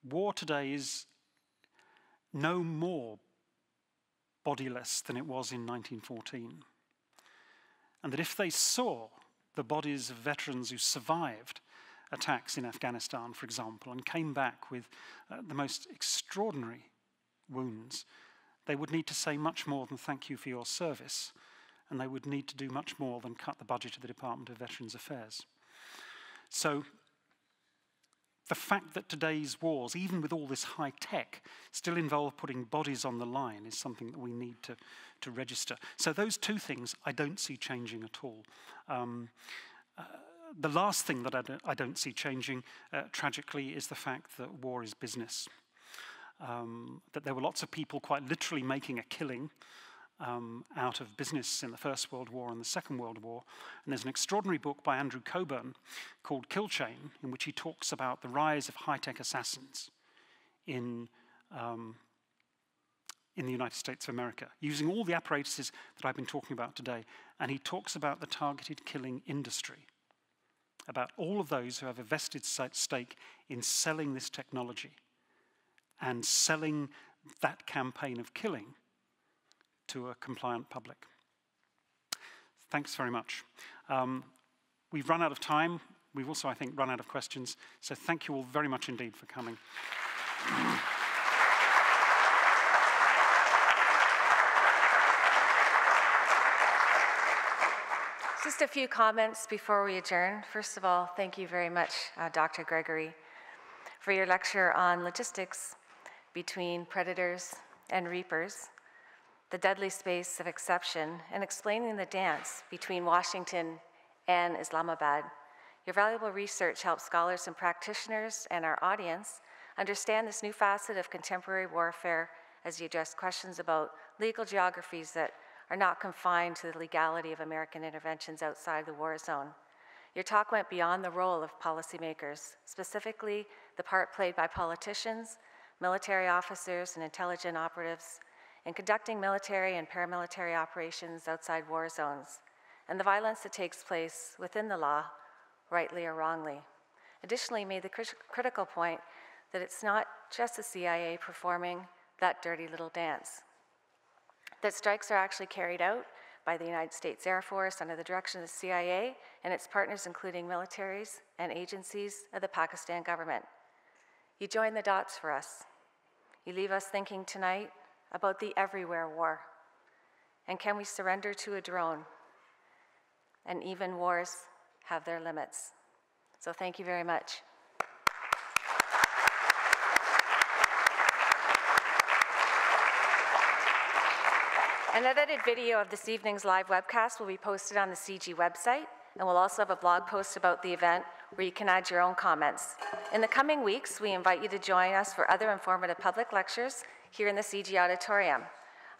war today is no more bodiless than it was in 1914. And that if they saw the bodies of veterans who survived attacks in Afghanistan, for example, and came back with the most extraordinary wounds, they would need to say much more than thank you for your service, and they would need to do much more than cut the budget of the Department of Veterans Affairs. So the fact that today's wars, even with all this high tech, still involve putting bodies on the line is something that we need to register. So those two things I don't see changing at all. The last thing that I don't see changing, tragically, is the fact that war is business. That there were lots of people quite literally making a killing out of business in the First World War and the Second World War. And there's an extraordinary book by Andrew Coburn called Kill Chain, in which he talks about the rise of high-tech assassins in the United States of America, using all the apparatuses that I've been talking about today. And he talks about the targeted killing industry, about all of those who have a vested stake in selling this technology and selling that campaign of killing to a compliant public. Thanks very much. We've run out of time. We've also, I think, run out of questions. So thank you all very much indeed for coming. Just a few comments before we adjourn. First of all, thank you very much, Dr. Gregory, for your lecture on logistics between predators and reapers, the deadly space of exception, and explaining the dance between Washington and Islamabad. Your valuable research helps scholars and practitioners and our audience understand this new facet of contemporary warfare as you address questions about legal geographies that are not confined to the legality of American interventions outside the war zone. Your talk went beyond the role of policymakers, specifically the part played by politicians, military officers, and intelligence operatives in conducting military and paramilitary operations outside war zones, and the violence that takes place within the law, rightly or wrongly. Additionally, made the critical point that it's not just the CIA performing that dirty little dance, that strikes are actually carried out by the United States Air Force under the direction of the CIA and its partners, including militaries and agencies of the Pakistan government. You join the dots for us. You leave us thinking tonight about the everywhere war. And can we surrender to a drone? And even wars have their limits. So thank you very much. An edited video of this evening's live webcast will be posted on the CG website, and we'll also have a blog post about the event where you can add your own comments. In the coming weeks, we invite you to join us for other informative public lectures here in the CG auditorium.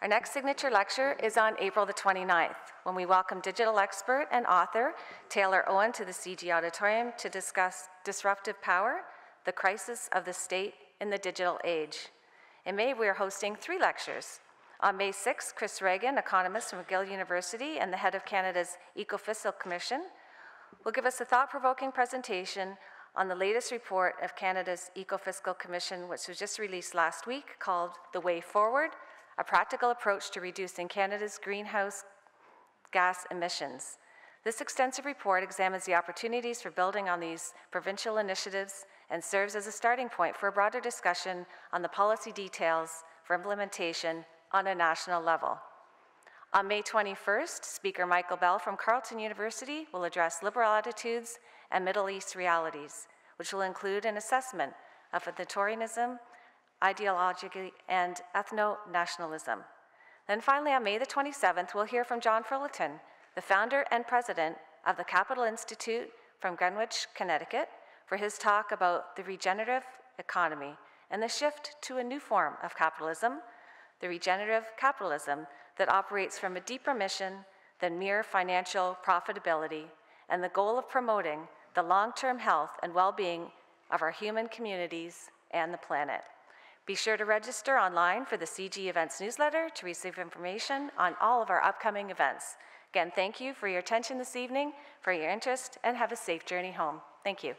Our next signature lecture is on April the 29th, when we welcome digital expert and author Taylor Owen to the CG auditorium to discuss disruptive power, the crisis of the state in the digital age. In May, we are hosting 3 lectures. On May 6th, Chris Reagan, economist from McGill University and the head of Canada's Ecofiscal Commission, will give us a thought-provoking presentation on the latest report of Canada's Ecofiscal Commission, which was just released last week, called The Way Forward, a practical approach to reducing Canada's greenhouse gas emissions. This extensive report examines the opportunities for building on these provincial initiatives and serves as a starting point for a broader discussion on the policy details for implementation on a national level. On May 21st, Speaker Michael Bell from Carleton University will address liberal attitudes and Middle East realities, which will include an assessment of authoritarianism, ideology, and ethno-nationalism. Then finally, on May the 27th, we'll hear from John Fullerton, the founder and president of the Capital Institute from Greenwich, Connecticut, for his talk about the regenerative economy and the shift to a new form of capitalism, the regenerative capitalism that operates from a deeper mission than mere financial profitability and the goal of promoting the long-term health and well-being of our human communities and the planet. Be sure to register online for the CG Events newsletter to receive information on all of our upcoming events. Again, thank you for your attention this evening, for your interest, and have a safe journey home. Thank you.